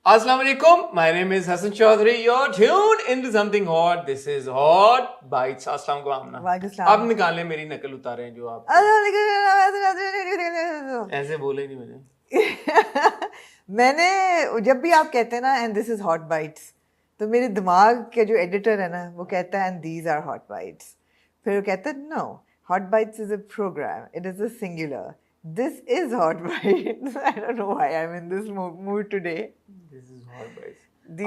Assalamu alaikum. My name is Hassan Chaudhary. You're tuned into something hot. This is Hot Bites. Assalamu alaikum. वालेकुम आप निकालें मेरी नकल उतारें जो आप ऐसे बोले नहीं मैंने. मैंने जब भी आप कहते हैं ना and this is Hot bytes तो मेरे दिमाग के जो एडिटर है ना वो कहता है and these are Hot Bites. फिर वो कहता है no, Hot Bites is a program, it is a singular. This is Hot Bites. I don't know why I am in this mood today. This is Hot Bites.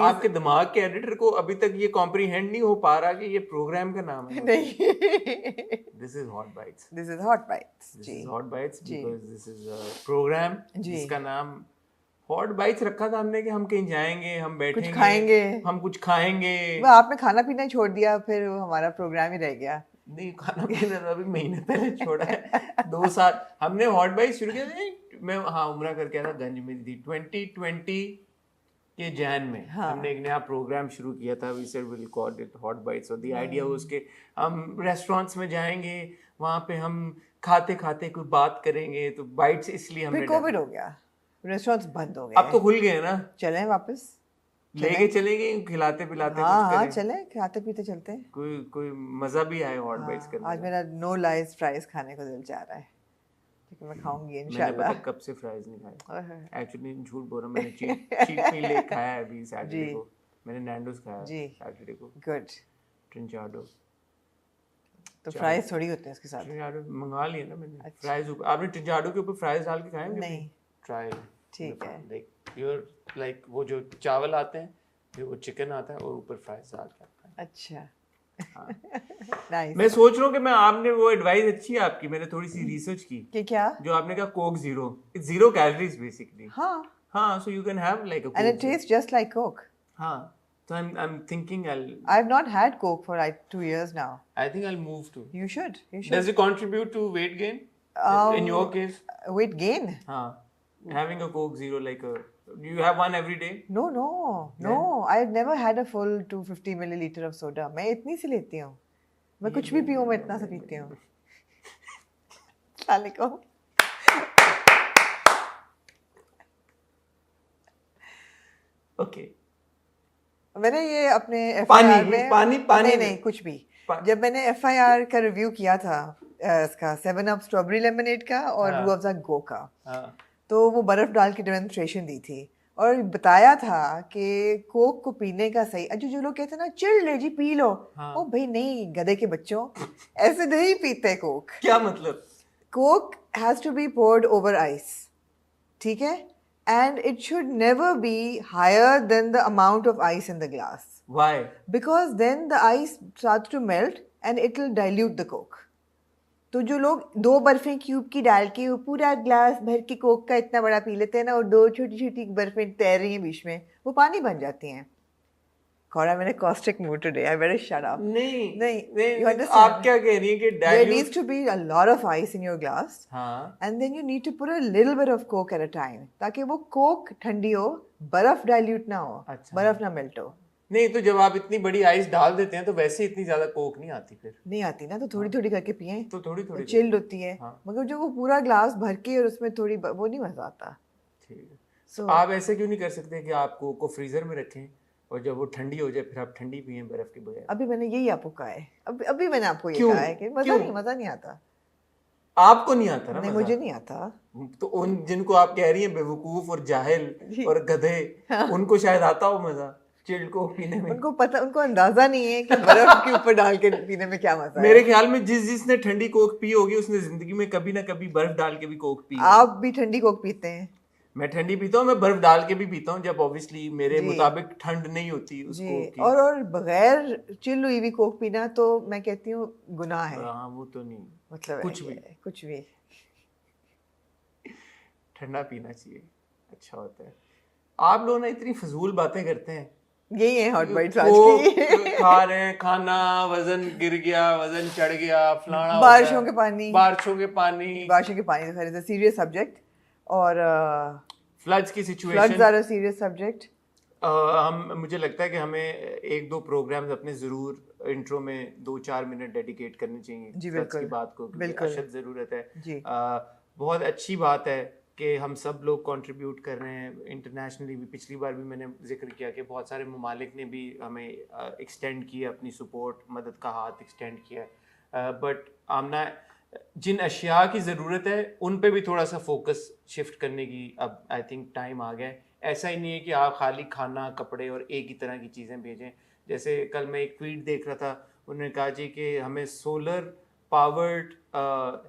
आपके दिमाग के editor को अभी तक ये कॉम्प्रीहेंड नहीं हो पा रहा कि ये प्रोग्राम का नाम है. नहीं. This is Hot Bites. This is Hot Bites. This जी is Hot Bites जी. because this is a program जी. जिसका नाम Hot Bites रखा था हमने कि हम कहीं जाएंगे, हम बैठेंगे, कुछ खाएंगे, हम कुछ खाएंगे. वो आपने खाना पीना ही छोड़ दिया, फिर वो हमारा प्रोग्राम ही रह गया. नहीं, खाना पीना तो अभी महीने पहले छोड़ा है. 2 साल हमने हॉट बाइट्स शुरू किया था. मैं उम्रा करके आया था गंज में थी 2020 के जैन में. हमने एक नया प्रोग्राम शुरू किया था. We said will call it Hot Bites. और द आइडिया वाज कि हम रेस्टोरेंट्स में जाएंगे, वहाँ पे हम खाते खाते कोई बात करेंगे. तो बाइट्स इसलिए हमने फिर कोविड हो गया, रेस्टोरेंट्स बंद हो गए. अब तो खुल गए ना, चलें वापस, लेके चलेंगे खिलाते पिलाते. हाँ कुछ हाँ करें, चलें, खाते पीते चलते हैं. कोई मजा भी आए हॉट बाइट्स करने आज में. मेरा नो लाइस फ्राइज खाने को दिल चाह रहा है, लेकिन मैं खाऊंगी मैंने इंशाल्लाह. पता कब से फ्राइज नहीं खाए. ओह, एक्चुअली झूठ बोल रहा हूँ, मैंने चीट मील ले खाया है अभी सैटरडे जी. को. मैंने नैंडोस खाया जी. सैटरडे को. गुड. ट्रिंचाडो तो फ्राइज थोड़ी होते हैं इसके साथ. ट्रिंचाडो मंगा लिया ना मैंने. अच्छा. फ्राइज आपने ट्रिंचाडो के ऊपर फ्राइज डाल के खाए हैं? नहीं. ट्राई. ठीक है. लाइक यूर लाइक वो जो चावल आते हैं, फिर वो चिकन आता है और ऊपर फ्राइज डाल के आता है. अच्छा. हाँ. नाइस. मैं सोच रहा हूँ कि मैं आपने वो एडवाइस अच्छी है आपकी. मैंने थोड़ी सी रिसर्च की. कि क्या? जो आपने कहा Coke zero, it's 0 calories basically. हाँ. हाँ, so you can have like a and it taste just like Coke. हाँ. So I'm thinking I've not had Coke for like 2 years now. I think I'll move to. You should. You should. Does it contribute to weight gain? In your case? Weight gain? हाँ. Having a Coke Zero like a. Do you have one every day? No, no, no. I've never had a full 250 milliliter of soda. मैं इतनी सी लेती हूँ. मैं कुछ भी पीऊँ, मैं इतना सा पीती हूँ. साले को. Okay. मैंने ये अपने पानी FIR में पानी नहीं कुछ भी. जब मैंने FIR का रिव्यू किया था इसका 7 Up स्ट्रॉबेरी लेमनेड का और रूह अफ़ज़ा गो का, तो वो बर्फ डाल के डेमोन्स्ट्रेशन दी थी और बताया था कि कोक को पीने का सही. जो लोग कहते हैं ना चिल ले जी पी लो, ओ भाई नहीं गधे के बच्चों, ऐसे नहीं पीते कोक. क्या मतलब? Coke has to be poured over ice, ठीक है, and it should never be higher than the amount of ice in the glass. Why? Because then the ice starts to melt and it will dilute the coke. तो जो लोग 2 बर्फें cube की डाल के वो पूरा ग्लास भर के कोक का इतना बड़ा पी लेते हैं ना, और 2 छोटी छोटी बर्फें तैर रही हैं बीच में, वो पानी बन जाती हैं. Cora, I'm in a caustic mood today. I better shut up. नहीं. You understand? आप क्या कह रही हैं कि There needs to be a lot of ice in your glass. हाँ. And then you need to put a little bit of coke at a time, ताकि वो कोक ठंडी हो, बर्फ डाइल्यूट ना हो, अच्छा. बर्फ ना मेल्ट हो. नहीं तो जब आप इतनी बड़ी आइस डाल देते हैं तो वैसे इतनी ज्यादा कोक नहीं आती. फिर नहीं आती ना, तो थोड़ी थोड़ी करके पिए, तो थोड़ी चिल्ड होती है. हाँ. मगर जो वो पूरा ग्लास भर के और उसमें थोड़ी वो नहीं मजा आता. ठीक है. So, आप ऐसे क्यों नहीं कर सकते कि आप कोक को फ्रीजर में रखें और जब वो ठंडी हो जाए फिर आप ठंडी पिए बर्फ के बगैर? अभी मैंने यही आपको कहा है. अभी मैंने आपको ये क्यों? कहा है कि मजा नहीं आता. आपको नहीं आता ना? नहीं, मुझे नहीं आता. तो उन जिनको आप कह रही हैं बेवकूफ और जाहिल और गधे, उनको शायद आता हो मजा चिल्ड को पीने में. उनको अंदाजा नहीं है कि बर्फ के ऊपर डाल के पीने में क्या मजा है. मेरे ख्याल में जिसने ठंडी कोक पी होगी उसने जिंदगी में कभी ना कभी बर्फ डाल के भी कोक पी. आप भी ठंडी कोक पीते हैं? मैं ठंडी पीता हूँ, मैं बर्फ डाल के भी पीता हूँ जब ऑब्वियसली मेरे मुताबिक ठंड नहीं होती उस कोक की. और बगैर चिल हुई हुई कोक पीना तो मैं कहती हूँ गुनाह है. हाँ, वो तो नहीं, मतलब कुछ भी ठंडा पीना चाहिए, अच्छा होता है. आप लोग ना इतनी फजूल बातें करते हैं. यही है हॉट बाइट्स आज की. खा रहे हैं खाना, वजन गिर गया, वजन चढ़ गया, फलाना, बारिशों के पानी तो खैर इज अ सीरियस सब्जेक्ट. और फ्लड्स की situation, floods are a serious subject. मुझे लगता है कि हमें 1-2 प्रोग्राम्स अपने जरूर इंट्रो में 2-4 मिनट डेडिकेट करने चाहिए जी, फ्लड्स बिल्कुल की बात को, बिल्कुल अशद जरूरत है जी. बहुत अच्छी बात है कि हम सब लोग कंट्रीब्यूट कर रहे हैं इंटरनेशनली भी। पिछली बार भी मैंने जिक्र किया कि बहुत सारे ममालिक ने भी हमें एक्सटेंड किया अपनी सपोर्ट, मदद का हाथ एक्सटेंड किया। बट आमना जिन अशिया की ज़रूरत है उन पे भी थोड़ा सा फोकस शिफ्ट करने की अब आई थिंक टाइम आ गया है। ऐसा ही नहीं है कि आप खाली खाना, कपड़े और एक ही तरह की चीज़ें भेजें। जैसे कल मैं एक ट्वीट देख रहा था, उन्होंने कहा जी कि हमें सोलर पावर्ड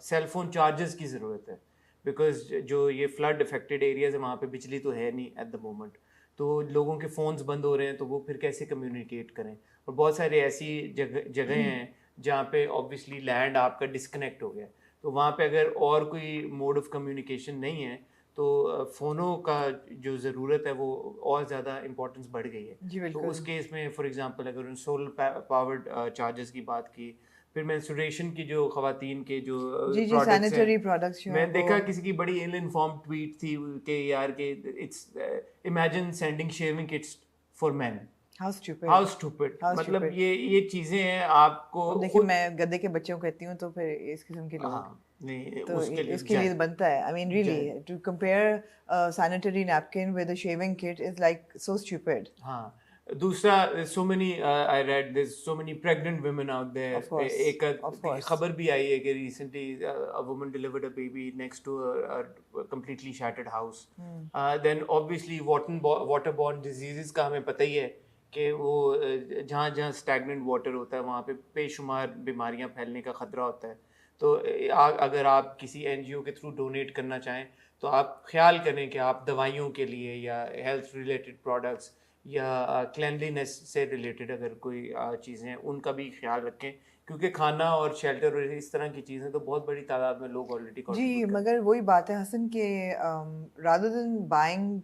सेलफोन चार्जर्स की ज़रूरत है, बिकॉज जो ये फ्लड अफेक्टेड एरियाज है वहाँ पे बिजली तो है नहीं एट द मोमेंट, तो लोगों के फ़ोन्स बंद हो रहे हैं तो वो फिर कैसे कम्युनिकेट करें। और बहुत सारी ऐसी जगह हैं जहाँ पे ऑब्वियसली लैंड आपका डिस्कनेक्ट हो गया, तो वहाँ पे अगर और कोई मोड ऑफ कम्युनिकेशन नहीं है तो फ़ोनों का जो ज़रूरत है वो और ज़्यादा इम्पोर्टेंस बढ़ गई है। जी तो बिल्कुल। उस केस में फॉर एग्जांपल अगर उन सोलर पावर्ड चार्जर्स की बात की, फिर मेंस्ट्रुएशन की जो ख़वातीन के जो जी जी, प्रोडक्ट्स हैं, सैनिटरी प्रोडक्ट्स जो हैं मैं देखा वो किसी की बड़ी इल इन्फॉर्म ट्वीट थी कि यार के it's imagine sending shaving kits for man, how stupid, how stupid. How मतलब स्टूपिड। ये चीज़ें हैं आपको अब देखिए खुद। मैं गधे के बच्चों को कहती हूँ तो फिर इस किस्म के लोग, हाँ नहीं तो उसके लिए उसके लिए जय बनता है। आई मीन रियली जय to compare sanitary napkin with a shaving kit is like so stupid. हाँ दूसरा, so many I read there's so many pregnant women out there। Of course, एक ऑफ कोर्स। खबर भी आई है कि recently a woman delivered a baby next to a completely shattered house। then obviously waterborne diseases का हमें पता ही है कि वो जहाँ जहाँ stagnant water होता है वहाँ पे बेशुमार बीमारियाँ फैलने का खतरा होता है। तो अगर आप किसी NGO के थ्रू डोनेट करना चाहें तो आप ख्याल करें कि आप दवाइयों के लिए या हेल्थ रिलेटेड प्रोडक्ट्स या क्लेanलीनेस से रिलेटेड अगर कोई चीज़ें हैं उनका भी ख्याल रखें, क्योंकि खाना और शेल्टर और इस तरह की चीज़ें तो बहुत बड़ी तादाद में लोग ऑलरेडी जी कंट्रीब्यूट कर रहे मगर वही बात है हसन के rather than buying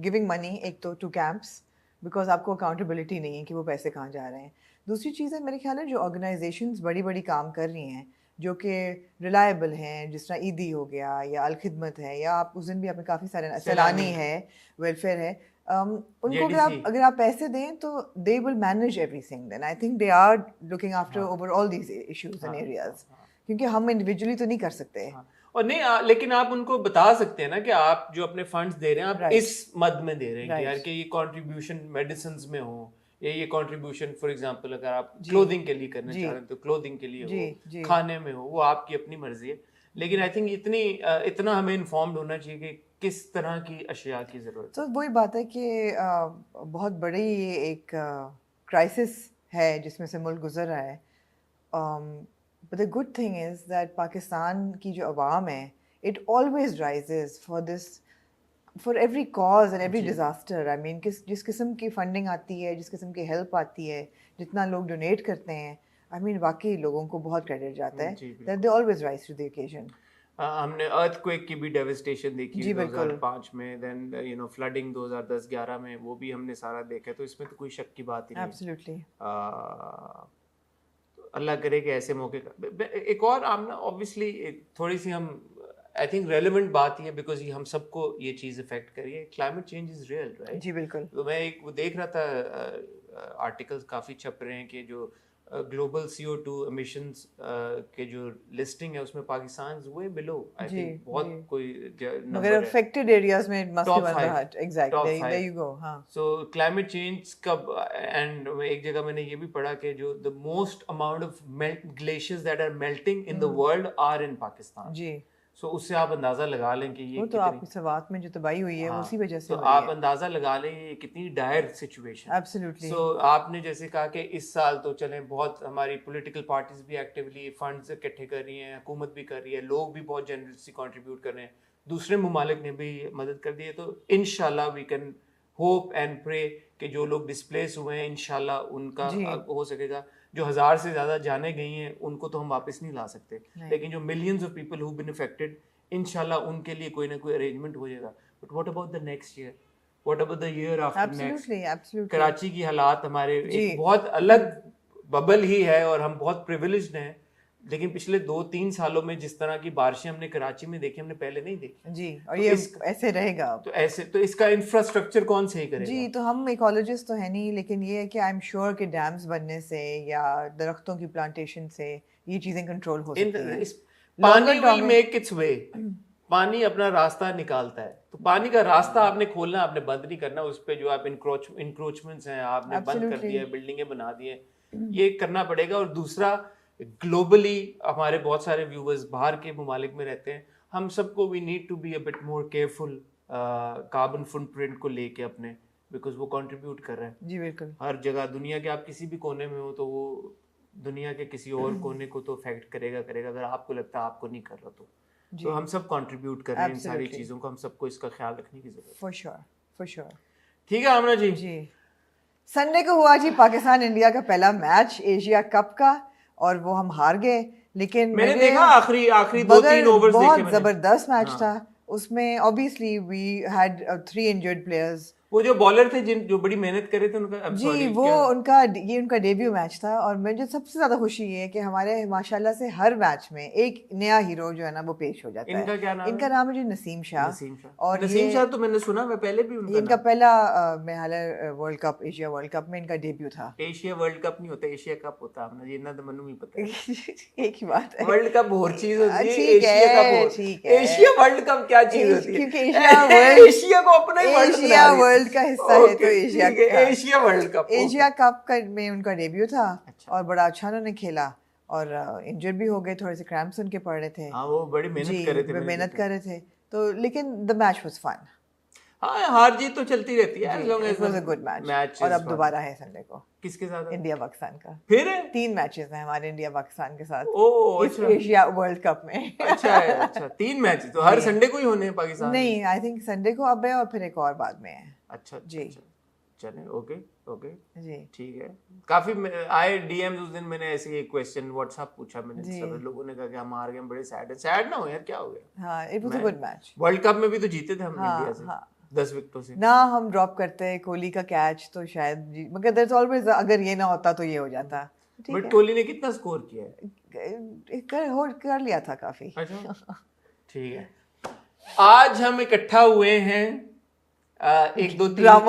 giving money एक तो टू कैंप्स, बिकॉज आपको अकाउंटेबिलिटी नहीं है कि वो पैसे कहाँ जा रहे हैं। दूसरी चीज़ है मेरे ख्याल है जो ऑर्गेनाइजेशंस बड़ी बड़ी काम कर रही हैं जो कि रिलायबल हैं, जिस तरह ईदी हो गया या अल खिदमत है, या आप उस दिन भी आपने काफ़ी सारे सैलानी है, वेलफेयर है, उनको JDC। अगर आप पैसे दें तो they will manage everything. Then I think they are looking after over all these issues and areas, क्योंकि हम इंडिविजुअली तो नहीं कर सकते। हाँ। और नहीं लेकिन आप उनको बता सकते हैं ना कि आप जो अपने फंड्स दे रहे हैं आप Right. इस मद में दे रहे हैं कि यार Right. कि ये कंट्रीब्यूशन मेडिसिन में हो, या ये कंट्रीब्यूशन फॉर एग्जांपल अगर आप जी। क्लोथिंग के लिए करना जी। चाह रहे हैं तो क्लोथिंग के लिए जी, हो, जी। खाने में हो, वो आपकी अपनी मर्जी है। लेकिन आई थिंक इतना हमें इन्फॉर्म्ड होना चाहिए कि किस तरह की अशिया की ज़रूरत तो वही बात है कि बहुत बड़ी ये एक क्राइसिस है जिसमें से मुल्क गुजर रहा है। But the good thing is that Pakistan की जो अवाम है it always rises for this, for every cause and every जी। डिज़ास्टर। आई मीन जिस किस्म की फंडिंग आती है, जिस किस्म की हेल्प आती है, जितना लोग डोनेट करते हैं, आई मीन वाकई लोगों को बहुत क्रेडिट जाता है जी that they always rise to the occasion. हमने अर्थक्वेक की भी डेविस्टेशन देखी जी बिल्कुल। 2005 में, देन फ्लडिंग 2010-11 में, वो भी हमने सारा देखा, तो इसमें तो कोई शक की बात ही नहीं है। एब्सोल्युटली। तो अल्लाह करे कि ऐसे मौके का एक और आमना ऑब्वियसली थोड़ी सी हम आई थिंक रेलेवेंट बात ही है, बिकॉज ये हम सबको ये चीज़ इफेक्ट करी है। Climate change is real, right? जी बिल्कुल। तो मैं एक वो देख रहा था, आर्टिकल्स काफ़ी छप रहे हैं कि जो ग्लोबल CO2 emissions के जो लिस्टिंग है उसमें Pakistan is way below, I जी थिंक बहुत जी, कोई मगर नंबर है। अफेक्टेड एरियाज में it must be top one five, that exactly, top there five. You go. हाँ सो क्लाइमेट चेंज कब, एंड एक जगह मैंने ये भी पढ़ा कि जो the most amount of glaciers that are melting in the world are in Pakistan. जी, सो उससे आप अंदाजा लगा लें कि ये वो तो कितनी, आपकी सवात में जो तबाही हुई है वो हाँ, उसी वजह से तो हो रही आप है। अंदाजा लगा लें ये कितनी डायर सिचुएशन। एब्सोल्युटली। सो आपने जैसे कहा कि इस साल तो चलें बहुत हमारी पॉलिटिकल पार्टीज भी एक्टिवली फंड्स इकट्ठे कर रही हैं, हुकूमत भी कर रही है, लोग भी बहुत जनरसली कंट्रीब्यूट कर रहे हैं, दूसरे ममालिक ने भी मदद कर दी है। तो इंशाल्लाह we can hope and pray कि जो लोग डिस्प्लेस हुए हैं इंशाल्लाह उनका जी। हो सकेगा। जो 1000 से ज़्यादा जाने गई हैं उनको तो हम वापस नहीं ला सकते, नहीं। लेकिन जो millions of people who been affected, इंशाल्लाह उनके लिए कोई ना कोई अरेंजमेंट हो जाएगा। But what about the next year, what about the year after next? Absolutely absolutely. Karachi की हालात हमारे जी। एक बहुत अलग बबल ही है और हम बहुत प्रिविलेज्ड हैं, लेकिन पिछले 2-3 सालों में जिस तरह की बारिशें हमने कराची में देखी हमने पहले नहीं देखी। जी, और तो ये ऐसे रहेगा अब। तो ऐसे तो इसका इंफ्रास्ट्रक्चर कौन सही करेगा? जी, तो हम इकोलॉजिस्ट तो है नहीं, लेकिन ये है कि आई एम श्योर कि डैम्स बनने से या दरख्तों की प्लांटेशन से ये चीज़ें कंट्रोल हो सकती हैं। पानी Longer will term में- make its way, पानी अपना रास्ता निकालता है, तो पानी का रास्ता आपने खोलना, आपने बंद नहीं करना। उस पे जो आप इंक्रोचमेंट्स हैं आपने बंद कर दिया, बिल्डिंगे बना दी है, ये करना पड़ेगा। और दूसरा, ग्लोबली हमारे बहुत सारे व्यूवर्स बाहर के ममालिक में रहते हैं, हम सबको we need to be a bit more careful carbon footprint को लेके अपने, बिकॉज वो कंट्रीब्यूट कर रहा है जी बिल्कुल हर जगह। दुनिया के आप किसी भी कोने में हो तो वो दुनिया के किसी और कोने को तो अफेक्ट करेगा अगर आपको लगता है आपको नहीं कर रहा तो हम सब कंट्रीब्यूट कर रहे हैं इन सारी चीज़ों को, हम सबको इसका ख्याल रखने की जरूरत है। फॉर श्योर ठीक है आमना जी। जी संडे को हुआ जी पाकिस्तान इंडिया का पहला मैच एशिया कप का, और वो हम हार गए। लेकिन मैंने देखा आखिरी 2-3 ओवर्स देखे बहुत जबरदस्त मैच था उसमें। Obviously we had 3 injured players. वो जो बॉलर थे जो बड़ी मेहनत कर रहे थे उनका जी वो उनका डेब्यू मैच था। और मुझे सबसे ज्यादा खुशी ये है कि हमारे माशाल्लाह से हर मैच में एक नया हीरो जो है ना वो पेश हो जाता है। इनका क्या नाम इनका नाम है जी नसीम शाह। और नसीम शाह तो मैंने सुना, मैं पहले भी उनका इनका पहला Meghalaya world cup, Asia world cup में इनका डेब्यू था। एशिया वर्ल्ड कप नहीं होता, एशिया कप होता है, इतना तो मनु ही पता है। एक ही बात है, वर्ल्ड कप और चीज होती है, ठीक एशिया कप और ठीक है। एशिया वर्ल्ड कप क्या चीज होती है? क्योंकि एशिया को अपना ही एशिया वर्ल्ड का हिस्सा है तो Asia Asia world cup, Asia cup का में उनका डेब्यू था। और बड़ा अच्छा उन्होंने खेला और इंजर्ड भी हो गए, थोड़े से क्रैम्प्स उनके पड़ रहे थे। हाँ वो बड़ी मेहनत कर रहे थे, मेहनत कर रहे थे तो, लेकिन द मैच वाज फन। हाँ हार जीत तो चलती रहती है, as long as it was a good match। और अब दोबारा है संडे को। किसके साथ? इंडिया पाकिस्तान का। फिर 3 मैचेस हैं हमारे इंडिया पाकिस्तान के साथ अच्छा। एशिया वर्ल्ड कप में। अच्छा 3 मैच तो हर संडे को ही होने हैं पाकिस्तान? नहीं, आई थिंक संडे को अब है और फिर एक और बाद में है। अच्छा जी चले ओके जी ठीक है। काफी आए डीएम्स उस दिन, मैंने ऐसे एक क्वेश्चन व्हाट्सएप पूछा मैंने, सब लोगों ने कहा कि हम हार गए, बड़े सैड ना हो यार, क्या हो गया? हाँ it was a good match. World cup में भी तो जीते थे हम इंडिया से 10 विकेटों से ना। हम ड्रॉप करते कोहली का कैच तो शायद जी, मगर देयर इज ऑलवेज अगर ये ना होता तो ये हो जाता। बट कोहली ने कितना स्कोर किया है? कर लिया था काफी। अच्छा ठीक है। आज हम इकट्ठा हुए हैं एक दो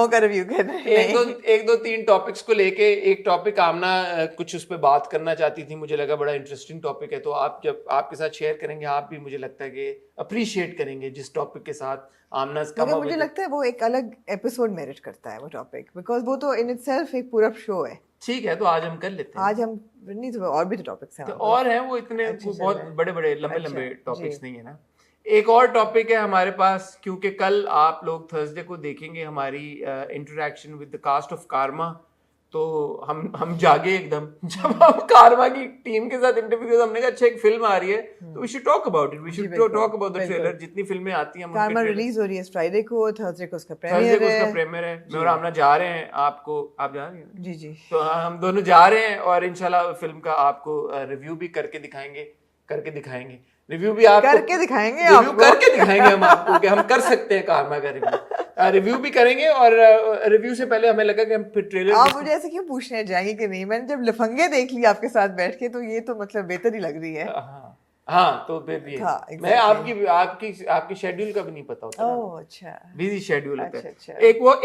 का रिव्यू करने, एक दो तीन टॉपिक्स को लेके। एक टॉपिक आमना कुछ उस पर बात करना चाहती थी, मुझे लगा बड़ा इंटरेस्टिंग टॉपिक है, तो आप जब आपके साथ शेयर करेंगे आप भी मुझे लगता है कि अप्रिशिएट करेंगे जिस टॉपिक के साथ आमना का। मुझे लगता है वो एक अलग एपिसोड मेरिट करता है वो टॉपिक, बिकॉज वो तो इन इटसेल्फ एक पूरा शो है। ठीक है तो आज हम कर लेते हैं। आज हम नहीं तो और भी तो टॉपिक्स हैं, तो और हैं वो इतने बहुत बड़े लंबे टॉपिक्स नहीं है ना। एक और टॉपिक है हमारे पास, क्योंकि कल आप लोग थर्सडे को देखेंगे हमारी interaction with the cast of Karma, तो हम जागे एकदम जब हम कारमा की टीम के साथ इंटरव्यू, हमने कहा अच्छा एक फिल्म आ रही है तो we should talk about it, we should talk about the trailer. जितनी फिल्में आती हैं कारमा रिलीज हो रही है फ्राइडे को, थर्सडे को उसका प्रीमियर है। मैं और आमना जा रहे हैं, आप जा रहे हैं? जी तो हम दोनों जा रहे हैं और इंशाल्लाह फिल्म का आपको रिव्यू भी करके दिखाएंगे रिव्यू भी आप करके दिखाएंगे हम आपको कि हम कर सकते हैं कारमा का रिव्यू भी करेंगे। और रिव्यू से पहले हमें लगा कि हम फिर ट्रेलर। आप मुझे ऐसे क्यों पूछने जाएंगे कि नहीं? मैंने जब लफंगे देख लिया आपके साथ बैठ के तो ये तो मतलब बेहतर ही लग रही है। हाँ तो फिर भी मैं आपकी शेड्यूल का भी नहीं पता होता। ओह अच्छा, बिजी शेड्यूल होता है।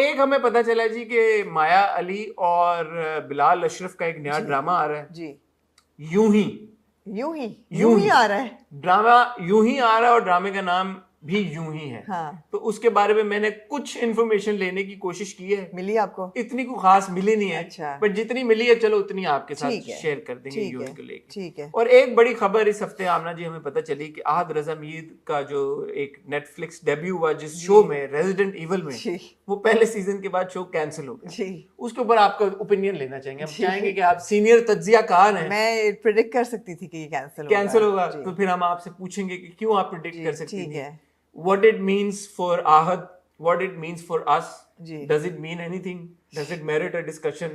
एक हमें पता चला जी कि माया अली और बिलाल अशरफ का एक नया ड्रामा आ रहा है जी। यूं ही आ रहा है ड्रामा, यूं ही आ रहा है और ड्रामे का नाम भी यूं ही है। हाँ। तो उसके बारे में मैंने कुछ इन्फॉर्मेशन लेने की कोशिश की है। मिली आपको? इतनी को खास मिली नहीं है। अच्छा। बट जितनी मिली है चलो उतनी आपके साथ शेयर कर देंगे यूं ही को लेके। ठीक है। और एक बड़ी खबर इस हफ्ते आमना जी हमें पता चली कि आहद रजा मीर का जो एक नेटफ्लिक्स डेब्यू हुआ जिस शो में रेजिडेंट इविल में, वो पहले सीजन के बाद शो कैंसिल हो गया। उसके ऊपर आपका ओपिनियन लेना चाहेंगे। हम चाहेंगे कि आप सीनियर तज्जियाकार हैं। मैं प्रेडिक्ट कर सकती थी कि ये कैंसिल होगा, तो फिर हम आपसे पूछेंगे कि क्यों आप प्रेडिक्ट कर सकती थी। What it means for Ahad, what it means for us. Does it mean anything? Does it merit a discussion?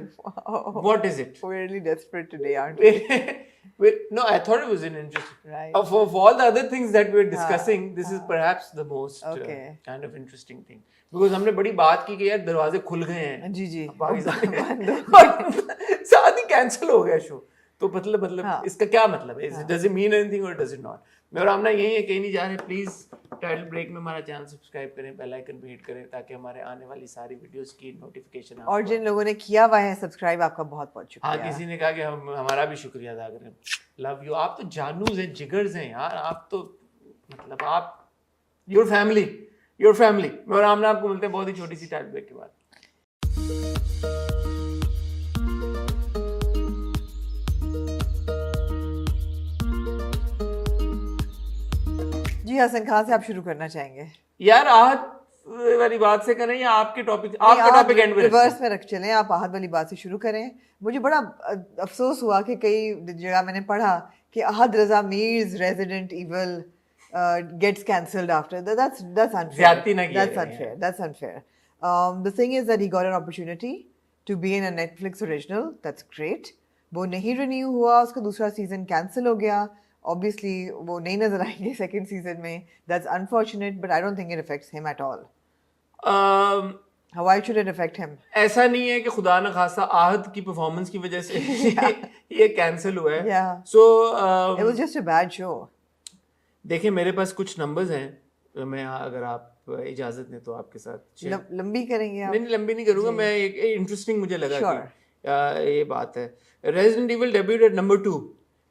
What is it? We're really desperate today, aren't we? No, I thought it was an interesting. Right. Of all the other things that we're discussing, this is perhaps the most kind of interesting thing. Because हमने बड़ी बात की कि यार दरवाजे खुल गए हैं। जी। साथ ही कैंसिल हो गया शो। तो मतलब इसका क्या मतलब है? Does it mean anything or does it not? मैं और आमना यही है, कहीं नहीं जा रहे। प्लीज टाइटल ब्रेक में हमारा चैनल सब्सक्राइब करें, बेल आइकन पे हिट करें ताकि हमारे आने वाली सारी वीडियोस की नोटिफिकेशन आपको। और जिन लोगों ने किया हुआ है सब्सक्राइब, आपका बहुत बहुत शुक्रिया। हाँ, किसी ने कहा कि हमारा भी शुक्रिया अदा करें। Love you. आप तो जानूज हैं, जिगर्स हैं यार। आप तो मतलब आप योर फैमिली। मैं और आमना आपको मिलते हैं बहुत ही छोटी सी टाइम ब्रेक के बाद। जी हसन, कहाँ से आप शुरू करना चाहेंगे? यार आहत वाली बात से करें या आपका टॉपिक एंड में रिवर्स में रख चलें, आप आहत वाली बात से शुरू करें। मुझे बड़ा अफसोस हुआ कि कई जगह मैंने पढ़ा कि Ahad Raza Mir's Resident Evil gets cancelled after that's unfair. ज्यादती ना किया That's unfair. The thing is that he got an opportunity to be in a Netflix original. That's great. वो नहीं renew हुआ, उसका दूसरा सीजन कैंसिल हो गया। Obviously वो नहीं नजर आएंगे सेकंड सीजन में। That's unfortunate, but I don't think it affects him at all. Why should it affect him? ऐसा नहीं है कि खुदा न खासा आहत की परफॉर्मेंस की वजह से ये कैंसिल हुआ है। Yeah. So It was just a bad show. देखिए मेरे पास कुछ नंबर्स हैं, मैं अगर आप इजाजत दें तो आपके साथ लंबी करेंगे आप? नहीं लंबी नहीं करूंगा मैं, एक इंटरेस्टिंग मुझे लगा Sure. कि ये बात है। Resident evil debuted at number 2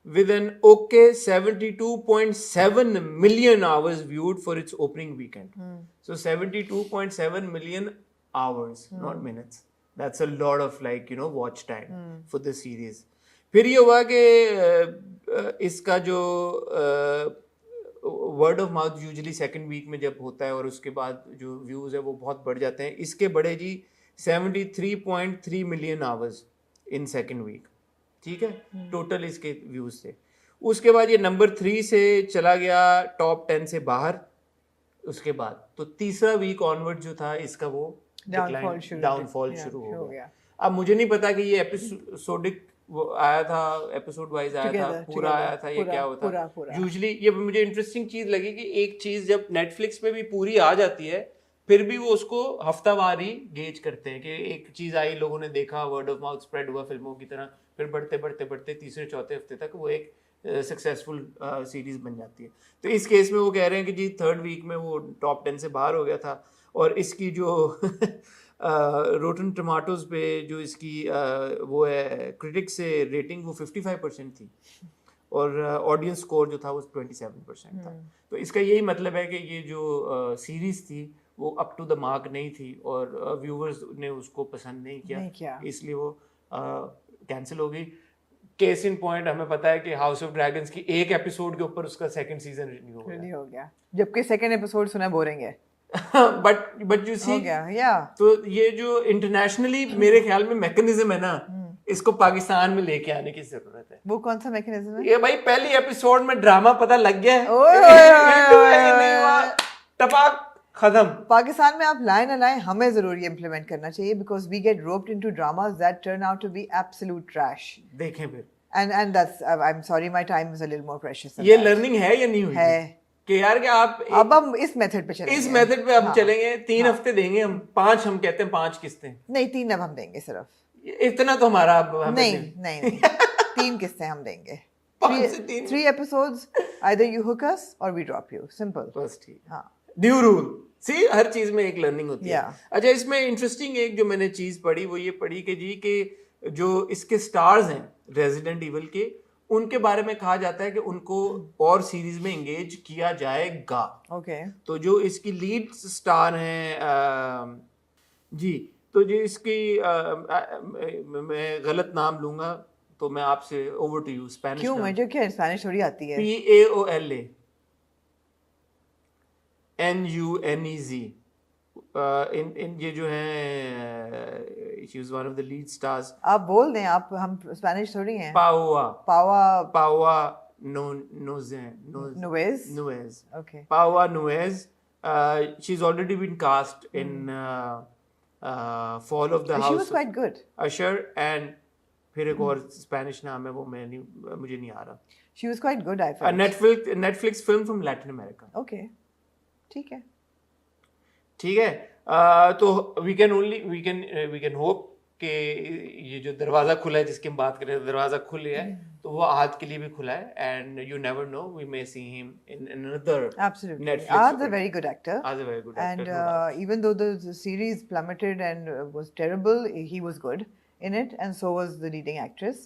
with an okay 72.7 million hours viewed for its opening weekend. So 72.7 million hours, not minutes. That's a lot of watch time for the series. फिर ये हुआ कि इसका जो word of mouth usually second week में जब होता है और उसके बाद जो व्यूज है वो बहुत बढ़ जाते हैं, इसके बढ़े जी 73.3 million hours in second week, ठीक है, टोटल इसके व्यूज थे। उसके बाद ये नंबर 3 से चला गया टॉप 10 से बाहर। उसके बाद तो तीसरा वीक ऑनवर्ड जो था इसका वो डाउनफॉल शुरू हो गया। अब मुझे नहीं पता कि ये एपिसोडिक वो आया था, एपिसोड वाइज आया था, पूरा आया था, ये क्या होता है यूजुअली। ये मुझे इंटरेस्टिंग चीज लगी कि एक चीज जब नेटफ्लिक्स पे भी पूरी आ जाती है फिर भी वो उसको हफ्तावारी गेज करते हैं कि एक चीज आई, लोगों ने देखा, वर्ड ऑफ माउथ स्प्रेड हुआ फिल्मों की तरह, फिर बढ़ते बढ़ते बढ़ते तीसरे चौथे हफ्ते तक वो एक सक्सेसफुल सीरीज बन जाती है। तो इस केस में वो कह रहे हैं कि जी थर्ड वीक में वो टॉप 10 से बाहर हो गया था और इसकी जो रोटन टमाटोज पे जो इसकी वो है क्रिटिक से रेटिंग वो 55% थी और ऑडियंस स्कोर जो था वो 27% था। तो इसका यही मतलब है कि ये जो सीरीज थी वो अप टू द मार्क नहीं थी और व्यूवर्स ने उसको पसंद नहीं किया, इसलिए वो कैंसिल हो गई। केस इन पॉइंट हमें पता है कि हाउस ऑफ ड्रैगन्स की एक एपिसोड के ऊपर उसका सेकंड सीजन रिन्यू हो गया, जबकि सेकंड एपिसोड सुना बोरिंग है। बट यू सी तो ये जो इंटरनेशनली मेरे ख्याल में मैकेनिज्म है ना, इसको पाकिस्तान में लेके आने की जरूरत है। वो कौन सा मैकेनिज्म है? ये भाई पहली एपिसोड में ड्रामा पता लग गया है, टपाक खत्म। पाकिस्तान में आप लाए ना लाए, हमें जरूर ये इम्प्लीमेंट करना चाहिए because we get roped into dramas that turn out to be absolute trash. देखें फिर and that's I'm sorry my time is a little more precious। ये लर्निंग है या नहीं हुई है कि यार कि आप अब हम इस मेथड पे चलेंगे, इस मेथड पे अब चलेंगे। 3 हफ्ते देंगे हम, 5 हम कहते हैं 5 किस्तें नहीं 3 अब हम देंगे सिर्फ, इतना तो हमारा नहीं 3 किस्तें हम देंगे। 3 episodes either you hook us or we drop you, simple। बस ठीक, हाँ ड्यू रूल। सी हर चीज में एक लर्निंग होती है। अच्छा इसमें इंटरेस्टिंग एक जो मैंने चीज पढ़ी वो ये पढ़ी कि जी के जो इसके स्टार्स हैं रेजिडेंट इविल के, उनके बारे में कहा जाता है कि उनको और सीरीज में एंगेज किया जाएगा। ओके तो जो इसकी लीड स्टार हैं जी, तो जो इसकी मैं गलत नाम लूंगा तो मैं आपसे ओवर टू यू स्पेनिश। क्यों? मुझे क्या स्पेनिश थोड़ी आती है। PAOLA NUNEZ इन ये जो है she was one of the lead stars। आप बोल दें, आप हम स्पेनिश थोड़ी हैं। Paoa Nuez okay Paoa Nuez she's already been cast in Fall of the House। she was quite good। Usher and फिर एक और स्पेनिश नाम है वो मुझे नहीं आ रहा। she was quite good I felt। Netflix film from Latin America। okay ठीक है तो वी कैन होप कि ये जो दरवाजा खुला है जिसकी हम बात कर रहे हैं, दरवाजा खुल गया है तो वो आहत के लिए भी खुला है and you never know we may see him in another. Absolutely, Netflix Ahad is a very good actor and no even though the series plummeted and was terrible, he was good in it and so was the leading actress।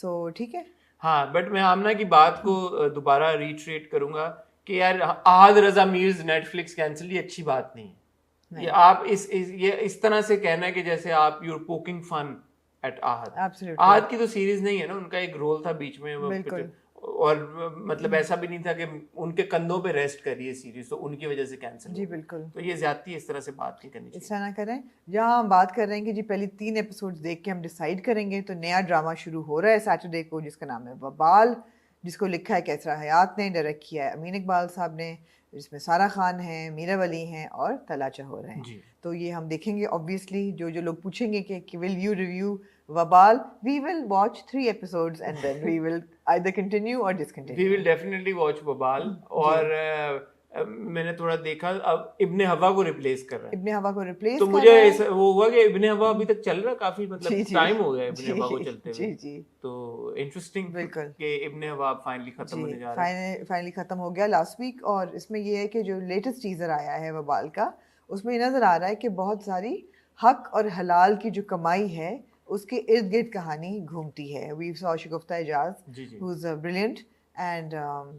so ठीक है। हाँ but मैं आमना की बात को दोबारा retreat करूंगा कि यार आहद रजा मीर्स नेटफ्लिक्स कैंसिल, ये अच्छी बात नहीं है। ये आप इस तरह से कहना है कि जैसे आप you're poking fun at Ahad. Absolutely. Ahad की तो सीरीज नहीं है ना, उनका एक रोल था बीच में बिल्कुल। और मतलब ऐसा भी नहीं था कि उनके कंधों पे रेस्ट करी है सीरीज, तो उनकी वजह से कैंसिल जी बिल्कुल। तो ये ज्यादती इस तरह से बात नहीं करनी इस चाहिए। तरह ना करें। जहाँ हम बात कर रहे हैं कि जी पहली 3 एपिसोड्स देख के हम डिसाइड करेंगे, तो नया ड्रामा शुरू हो रहा है सैटरडे को, जिसका नाम है वबाल, जिसको लिखा है कैसरा हयात ने, डायरेक्ट किया है अमीन इकबाल साहब ने, जिसमें सारा खान है, मीरा वली हैं और तला चहोर हैं। तो ये हम देखेंगे ऑब्वियसली। जो लोग पूछेंगे कि will you review Wabaal, we will watch 3 episodes and then we will either continue or discontinue. We will definitely watch Wabaal. और मैंने थोड़ा देखा, अब इब्ने हवा को रिप्लेस कर रहा है। इब्ने हवा को रिप्लेस तो मुझे वो हुआ कि इब्ने हवा अभी तक चल रहा, काफी मतलब टाइम हो गया इब्ने हवा को चलते हुए। जी। तो इंटरेस्टिंग बिल्कुल कि इब्ने हवा फाइनली खत्म होने जा रहा है। फाइनली खत्म हो गया लास्ट वीक। और इसमें ये है कि जो लेटेस्ट टीजर आया है वबाल का, उसमें नजर आ रहा है कि बहुत सारी हक और हलाल की जो कमाई है उसके इर्द गिर्द कहानी घूमती है। We saw Shagufta Ejaz who is brilliant and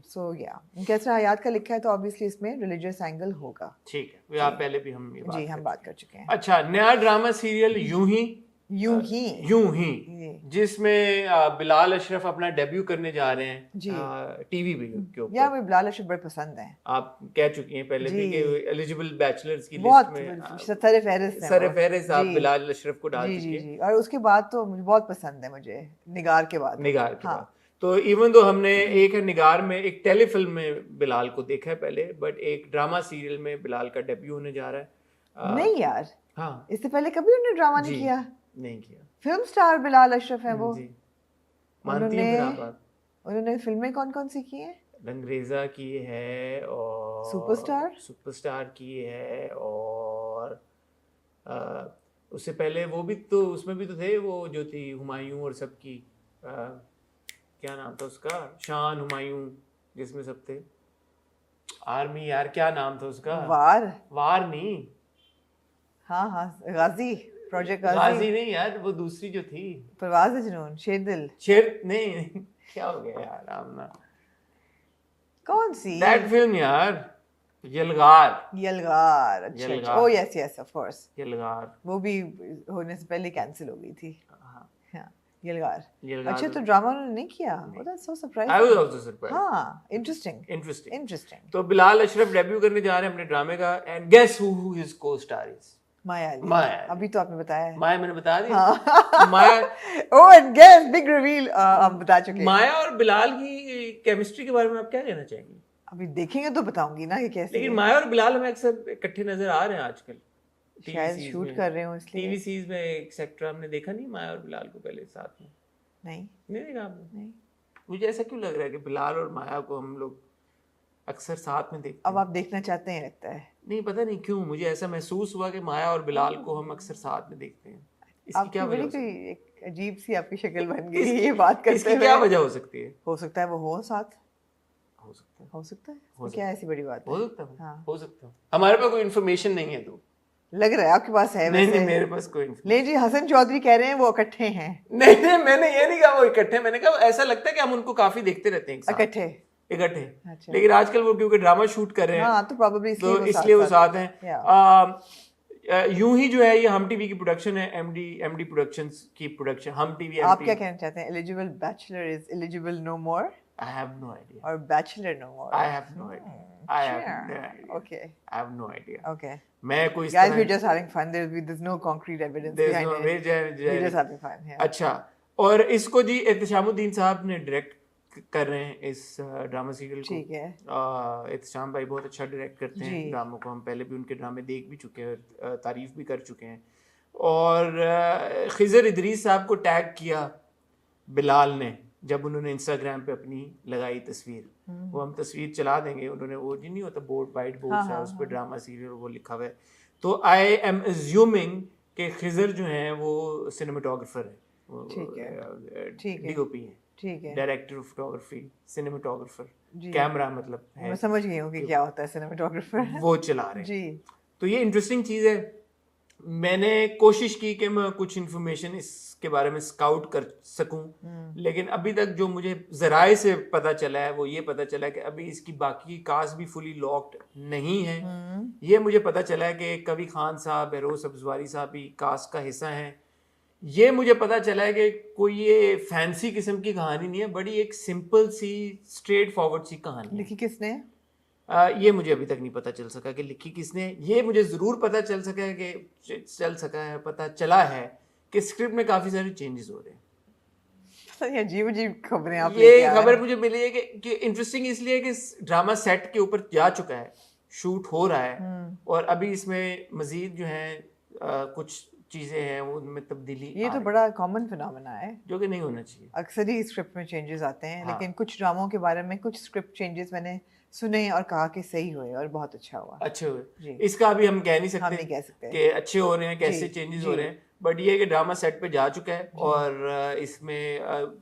so या कैसरा हयात का लिखा है, तो ऑब्वियसली इसमें रिलीजियस एंगल होगा। ठीक है, आप पहले भी हम ये बात कर चुके हैं। अच्छा, नया ड्रामा सीरियल यूं ही जिसमें बिलाल अशरफ अपना डेब्यू करने जा रहे हैं टीवी के ऊपर। यार मुझे बिलाल अशरफ बड़े पसंद हैं। आप कह चुकी हैं पहले भी कि एलिजिबल बैचलर्स की लिस्ट में सरफहरिस्त आप बिलाल अशरफ को डाल चुकी हैं। और उसके बाद तो मुझे बहुत पसंद है, मुझे निगार के बाद। तो इवन दो हमने एक निगार में एक टेलीफिल्म में बिलाल को देखा है पहले, बट एक ड्रामा सीरियल में बिलाल का डेब्यू होने जा रहा है। नहीं यार, हाँ, इससे पहले कभी उन्होंने ड्रामा नहीं किया। फिल्म स्टार बिलाल अशरफ है वो। मानती हैं फिर आप बात? उन्होंने फिल्में कौन कौन सी की हैं? रंगरेजा की है और सुपरस्टार की है, और उससे पहले वो भी तो, उसमें भी तो थे वो जो थी हुमायूं और सबकी, क्या नाम था उसका, शान हुमायूं, जिसमें सब थे। आर्मी यार, क्या नाम था उसका? वार नहीं, हाँ गाजी, प्रोजेक्ट गाजी नहीं यार, वो दूसरी जो थी, परवाज़ जुनून, शेर नहीं क्या हो गया यार आमना, कौन सी दैट फिल्म यार, यलगार। अच्छा, ओह यस ऑफ कोर्स, यलगार। वो भी होने से पहले कैंसिल हो गई थी। हाँ, यलगार। अच्छा, तो ड्रामा उन्होंने नहीं किया? Oh that's so surprising. I was also surprised. हाँ, इंटरेस्टिंग। तो बिलाल अशरफ डेब्यू करने जा रहे हैं अपने ड्रामे का, and guess who his co-star is? Maya. अभी तो आपने बताया है। माया मैंने बता दिया। Maya, oh and guess, big reveal, आप बता चुके हैं। माया और बिलाल की केमिस्ट्री के बारे में आप क्या कहना चाहेंगे? अभी देखेंगे तो बताऊंगी ना कि कैसे। लेकिन माया और बिलाल हमें अक्सर इकट्ठे नजर आ रहे हैं आजकल, शायद शूट कर रहे हो इसलिए। टीवी सीरीज में एक सेक्टर हमने देखा नहीं माया और बिलाल को पहले साथ में? नहीं देखा आपने? नहीं। मुझे ऐसा क्यों लग रहा है कि बिलाल और माया को हम लोग अक्सर साथ में देखते हैं। अब आप देखना चाहते हैं लगता है। नहीं, पता नहीं क्यों मुझे ऐसा महसूस हुआ कि माया और बिलाल को हम अक्सर साथ में देखते हैं। इसकी क्या वजह? कोई एक अजीब सी आपकी शक्ल बन गई ये बात करते हुए। इसकी क्या वजह हो सकती है? हो सकता है वो हो साथ, हो सकता है। क्या ऐसी बड़ी बात है? हो सकता है। हाँ, हो सकता है। हमारे पास कोई इन्फॉर्मेशन नहीं है, तो लग रहा है आपके पास है। नहीं, मेरे पास कोई नहीं जी, हसन चौधरी कह रहे हैं वो इकट्ठे हैं। नहीं, मैंने ये नहीं कहा वो इकट्ठे, मैंने कहा ऐसा लगता है कि हम उनको काफी देखते रहते हैं इकट्ठे। अच्छा। लेकिन आजकल वो क्योंकि ड्रामा शूट कर रहे हैं, हाँ, तो प्रोबेबली इसलिए वो साथ हैं। यूं ही जो है ये हम टीवी की प्रोडक्शन है, एमडी प्रोडक्शंस की प्रोडक्शन, हम टीवी। आप क्या कहना चाहते हैं? Eligible bachelor is eligible no more? I have no idea. Or bachelor no more? I have no idea. I have no idea. Okay. I have no idea. Okay. मैं कोई Guys, we're just having fun. There's no concrete evidence behind it. We're just having fun. Yeah. अच्छा, और इसको जी एहतशामुद्दीन साहब ने direct कर रहे हैं इस ड्रामा सीरियल को। ठीक है। एहतशाम भाई बहुत अच्छा डायरेक्ट करते हैं ड्रामों को, हम पहले भी उनके ड्रामे देख भी चुके हैं, तारीफ भी कर चुके हैं। और खिजर इदरीस साहब को टैग किया बिलाल ने जब उन्होंने इंस्टाग्राम पे अपनी लगाई तस्वीर, वो हम तस्वीर चला देंगे, उन्होंने वो जी नहीं होता बोर्ड, वाइट बोर्ड है, उस पर ड्रामा सीरियल वो लिखा हुआ है। तो आई एम अज्यूमिंग कि खिजर जो हैं वो सिनेमेटोग्राफर है, डीओपी है, director of photography, cinematographer, camera मतलब है। मैं समझ गई हूँ कि क्या होता है सिनेमेटोग्राफर, वो चला रहे हैं। तो ये इंटरेस्टिंग चीज़ है। मैंने कोशिश की कि मैं कुछ इन्फॉर्मेशन इसके बारे में स्काउट कर सकूं, लेकिन अभी तक जो मुझे ज़राए से पता चला है वो ये पता चला है कि अभी इसकी बाकी कास्ट भी फुली लॉक्ड नहीं है। ये मुझे पता चला है कि कवि खान साहब, बेरोज सब्जवारी साहब भी कास्ट का हिस्सा हैं। ये मुझे पता चला है कि कोई ये फैंसी किस्म की कहानी नहीं है, बड़ी एक सिंपल सी स्ट्रेट फॉरवर्ड सी कहानी है। लिखी किसने? ये मुझे अभी तक नहीं पता चल सका कि लिखी किसने। ये मुझे ज़रूर पता चल सका है कि पता चला है कि स्क्रिप्ट में काफ़ी सारे चेंजेस हो रहे हैं। अजीब अजीब खबरें आप ये लेके आ रहे खबर हैं। मुझे मिली है कि इंटरेस्टिंग इसलिए कि ड्रामा सेट के ऊपर जा चुका है, शूट हो रहा है, और अभी इसमें मजीद जो है कुछ चीज़ें हैं वो उनमें तब्दीली ये तो बड़ा कॉमन फिनोमेना है जो कि नहीं होना चाहिए। अक्सर ही स्क्रिप्ट में चेंजेस आते हैं। हाँ। लेकिन कुछ ड्रामों के बारे में कुछ स्क्रिप्ट चेंजेस मैंने सुने और कहा कि सही हुए और बहुत अच्छा हुआ। अच्छे हुए। जी। इसका अभी हम कह नहीं हम सकते नहीं कह सकते कि अच्छे हो रहे हैं, कैसे जी, चेंजेस जी। हो रहे हैं, बट ये है कि ड्रामा सेट पे जा चुका है और इसमें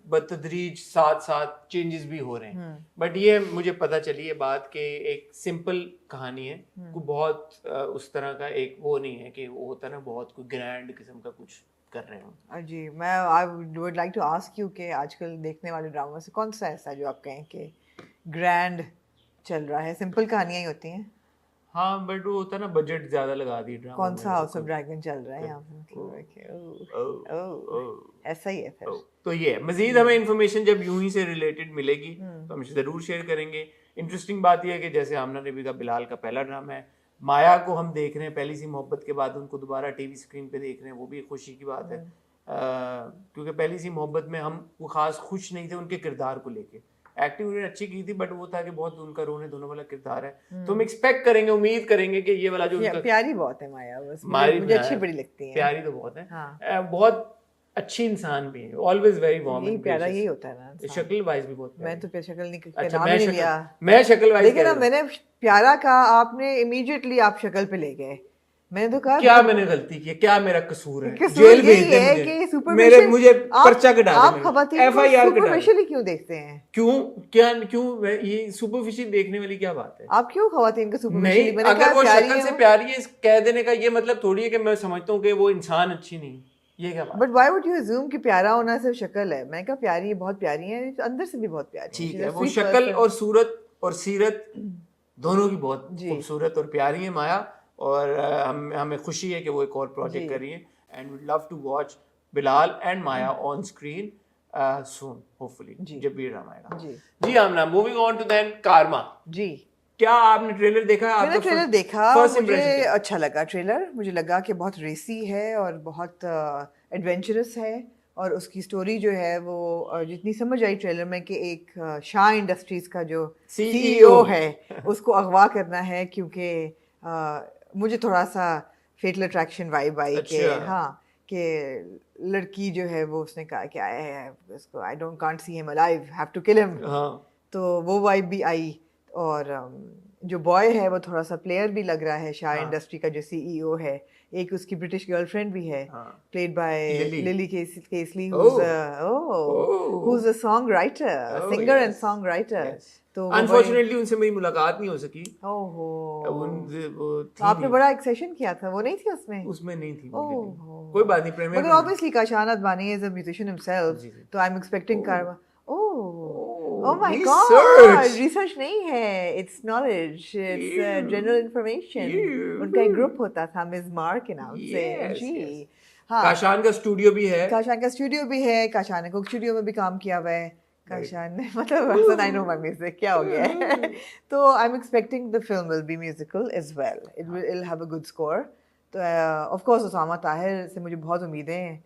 बतदरीज साथ साथ चेंजेस भी हो रहे हैं। बट ये मुझे पता चली है बात कि एक सिंपल कहानी है, कोई बहुत उस तरह का एक वो नहीं है कि वो होता है ना बहुत कोई ग्रैंड किस्म का कुछ कर रहे हो। जी, मैं I would like to ask you कि आजकल देखने वाले ड्रामा से कौन सा ऐसा जो आप कहें कि ग्रैंड चल रहा है? सिंपल कहानियां ही होती हैं। हाँ, बट वो होता है ना बजट ज्यादा लगा दी ड्रामा कौन में। सा हाउस ऑफ ड्रैगन चल रहा है यहाँ पे? मतलब है कि ओह, ऐसा ही है फिर। तो ये मजीद हमें इंफॉर्मेशन जब यूं ही से रिलेटेड मिलेगी तो हम जरूर शेयर करेंगे। इंटरेस्टिंग बात यह है कि जैसे आमना नबी का बिलाल का पहला ड्रामा है, माया को हम देख रहे हैं पहली सी मोहब्बत के बाद उनको दोबारा टीवी स्क्रीन पे देख रहे हैं, वो भी एक खुशी की बात है। क्योंकि पहली सी मोहब्बत में हम वो खास खुश नहीं थे उनके किरदार को लेके। एक्टिंग उन्होंने अच्छी की थी बट वो था कि बहुत उनका रोने धोने वाला किरदार है, तो हम एक्सपेक्ट करेंगे, उम्मीद करेंगे कि ये वाला जो उनका प्यारी बहुत है माया, बस मारी मुझे अच्छी बड़ी लगती है। प्यारी तो बहुत है। हाँ। बहुत अच्छी इंसान भी है, ऑलवेज वेरी वार्म यही एंड प्यारा यही होता है ना इंसान। शक्ल वाइज भी बहुत मैं तो पे शक्ल नहीं अच्छा, नाम ही नहीं लिया। मैं शक्ल वाइज देखिए ना, मैंने प्यारा कहा, आपने इमीडिएटली आप शक्ल पे ले गए। मैंने तो कहा क्या मैंने गलती की, क्या मेरा कसूर है? कसूर जेल भेज यही दे है मुझे, कि मेरे सुपरफिशियल मुझे पर्चा कटा दे, आप खवातीन को FIR कटा दे। सुपरफिशियली क्यों देखते हैं? क्यों ये सुपरफिशियल देखने वाली क्या बात है? आप क्यों खवातीन को नहीं, सुपरफिशियली? मैंने अगर कहा वो प्यारी शक्ल है से वो। प्यारी है कह देने का ये मतलब थोड़ी है कि मैं समझता हूँ कि वो इंसान अच्छी नहीं, ये क्या बात? But why would you assume कि प्यारा होना सिर्फ शक्ल है? मैंने कहा प्यारी है, बहुत प्यारी है, अंदर से भी बहुत प्यारी है। ठीक She's है, a वो sweet शक्ल person. और सूरत और सीरत दोनों की बहुत जी। खूबसूरत और प्यारी है माया, और हमें खुशी है कि वो एक और प्रोजेक्ट कर रही है, and we love to watch Bilal and Maya on screen soon hopefully, जब भी ड्रामा आएगा। जी Aamna, moving on to then Karma. जी, क्या आपने ट्रेलर देखा? मैंने ट्रेलर देखा, फर्स्ट मुझे इंप्रेशन अच्छा लगा ट्रेलर। मुझे लगा कि बहुत रेसी है और बहुत एडवेंचरस है, और उसकी स्टोरी जो है वो जितनी समझ आई ट्रेलर में कि एक शाह इंडस्ट्रीज का जो CEO है उसको अगवा करना है, क्योंकि मुझे थोड़ा सा फेटल अट्रैक्शन वाइब आई कि हाँ, कि लड़की जो है वो उसने कहा कि आया है उसको, I don't can't see him alive, have to kill him. तो वो वाइब भी आई, और जो बॉय है वो थोड़ा सा प्लेयर भी लग रहा है। शाह इंडस्ट्री का जो CEO है, एक उसकी ब्रिटिश गर्लफ्रेंड भी है, played by lily Kesli, who's a songwriter, singer and songwriter. तो अनफॉर्चुनेटली उनसे मेरी मुलाकात नहीं हो सकी। ओहो, वो आपने बड़ा एक्सेशन किया था, वो नहीं थी उसमें? उसमें नहीं थी, कोई बात नहीं। प्रीमियर मगर obviously Kashan Advani is a musician himself, तो आई एम एक्सपेक्टिंग कारमा। ओह माय गॉड, रिसर्च नहीं है, it's knowledge, it's general information. उनका एक ग्रुप होता था मिस मार के नाम से। जी हाँ, काशान का स्टूडियो भी है, काशान ने कुक स्टूडियो में भी काम किया हुआ है। काशान ने मतलब आई नो माय म्यूजिक, क्या हो गया है? तो I am expecting the film will be musical as well, it will have a good score. तो ऑफ कोर्स उसामा ताहिर से मुझे बहुत उम्मीदें हैं,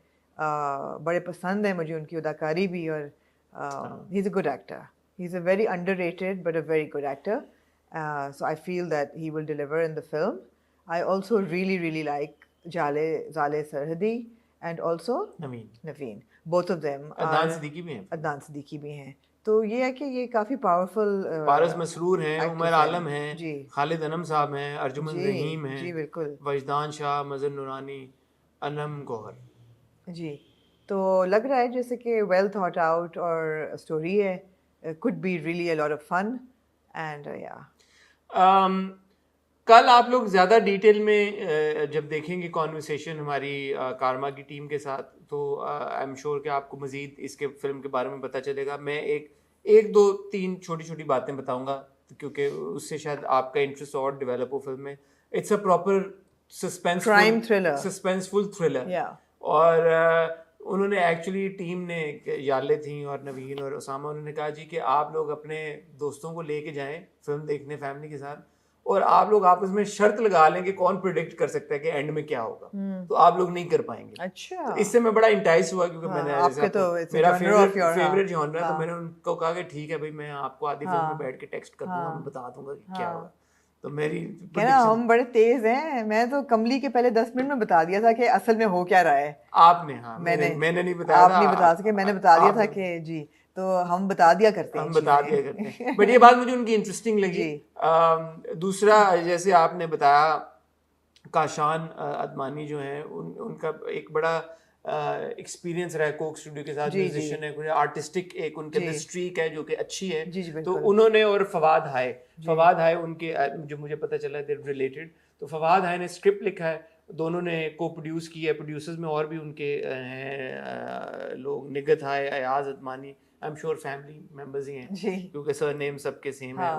बड़े पसंद है मुझे उनकी अदाकारी भी, और he is a good actor, he is a very underrated but a very good actor, so I feel that he will deliver in the film. I also really like जाले सरहदी and also Naveen, both of them। Adnan Siddiqui भी हैं। तो ये है कि ये काफ़ी पावरफुल। पारस मसरूर हैं, उमर आलम हैं, खालिद अनम साहब हैं, अर्जुमन रहीम हैं, जी बिल्कुल, वजदान शाह, मजर नूरानी, अनम गौहर। जी, तो लग रहा है जैसे कि वेल थॉट आउट और स्टोरी है, could be really a lot of fun, and या कल आप लोग ज़्यादा डिटेल में जब देखेंगे कॉन्वर्सेशन हमारी कारमा की टीम के साथ, तो आई एम श्योर कि आपको मज़ीद इसके फिल्म के बारे में पता चलेगा। मैं एक दो तीन छोटी छोटी बातें बताऊंगा, क्योंकि उससे शायद आपका इंटरेस्ट और डेवलप हो फिल्म में। It's a proper Crime thriller. Suspenseful thriller. Yeah. और उन्होंने एक्चुअली टीम ने, याले थी और नवीन और उसामा, उन्होंने कहा जी कि आप लोग अपने दोस्तों को लेके जाएं फिल्म देखने फैमिली के साथ, और आप लोग आपस में शर्त लगा लें कि कौन प्रिडिक्ट कर सकता है कि एंड में क्या होगा। तो आप लोग नहीं कर पाएंगे। अच्छा। तो इससे मैं बड़ा इंटाइस हुआ, क्योंकि मैंने आपके तो मेरा फेवरेट जॉनर है, तो मैंने उनको कहा कि ठीक है भाई, मैं आपको आधी फिल्म में बैठ के टेक्स्ट कर दूंगा, मैं बता दूंगा कि क्या होगा। तो मेरी कहना हम बड़े तेज हैं, मैं तो कमली के पहले 10 मिनट में बता दिया था कि असल में हो क्या रहा है। आपने, हाँ, मैंने नहीं बताया, आप नहीं बता सके, मैंने बता दिया था कि जी, तो हम बता दिया करते हैं, हम बता दिया करते हैं। बट ये बात मुझे उनकी इंटरेस्टिंग लगी। दूसरा, जैसे आपने बताया, काशान अदमानी जो है, उनका एक बड़ा एक्सपीरियंस रहा है कोक स्टूडियो के साथ, म्यूजिशियन है, कोई आर्टिस्टिक एक उनके अंदर स्ट्रीक है जो कि अच्छी है। तो उन्होंने, और फवाद हाय उनके, जो मुझे पता चला है रिलेटेड, तो फवाद हाय ने स्क्रिप्ट लिखा है, दोनों ने को प्रोड्यूस किया है। प्रोड्यूसर्स में और भी उनके हैं लोग, निगत हाय, Ayaz Admani, I am sure family members ही हैं, क्योंकि सरनेम सबके सेम है,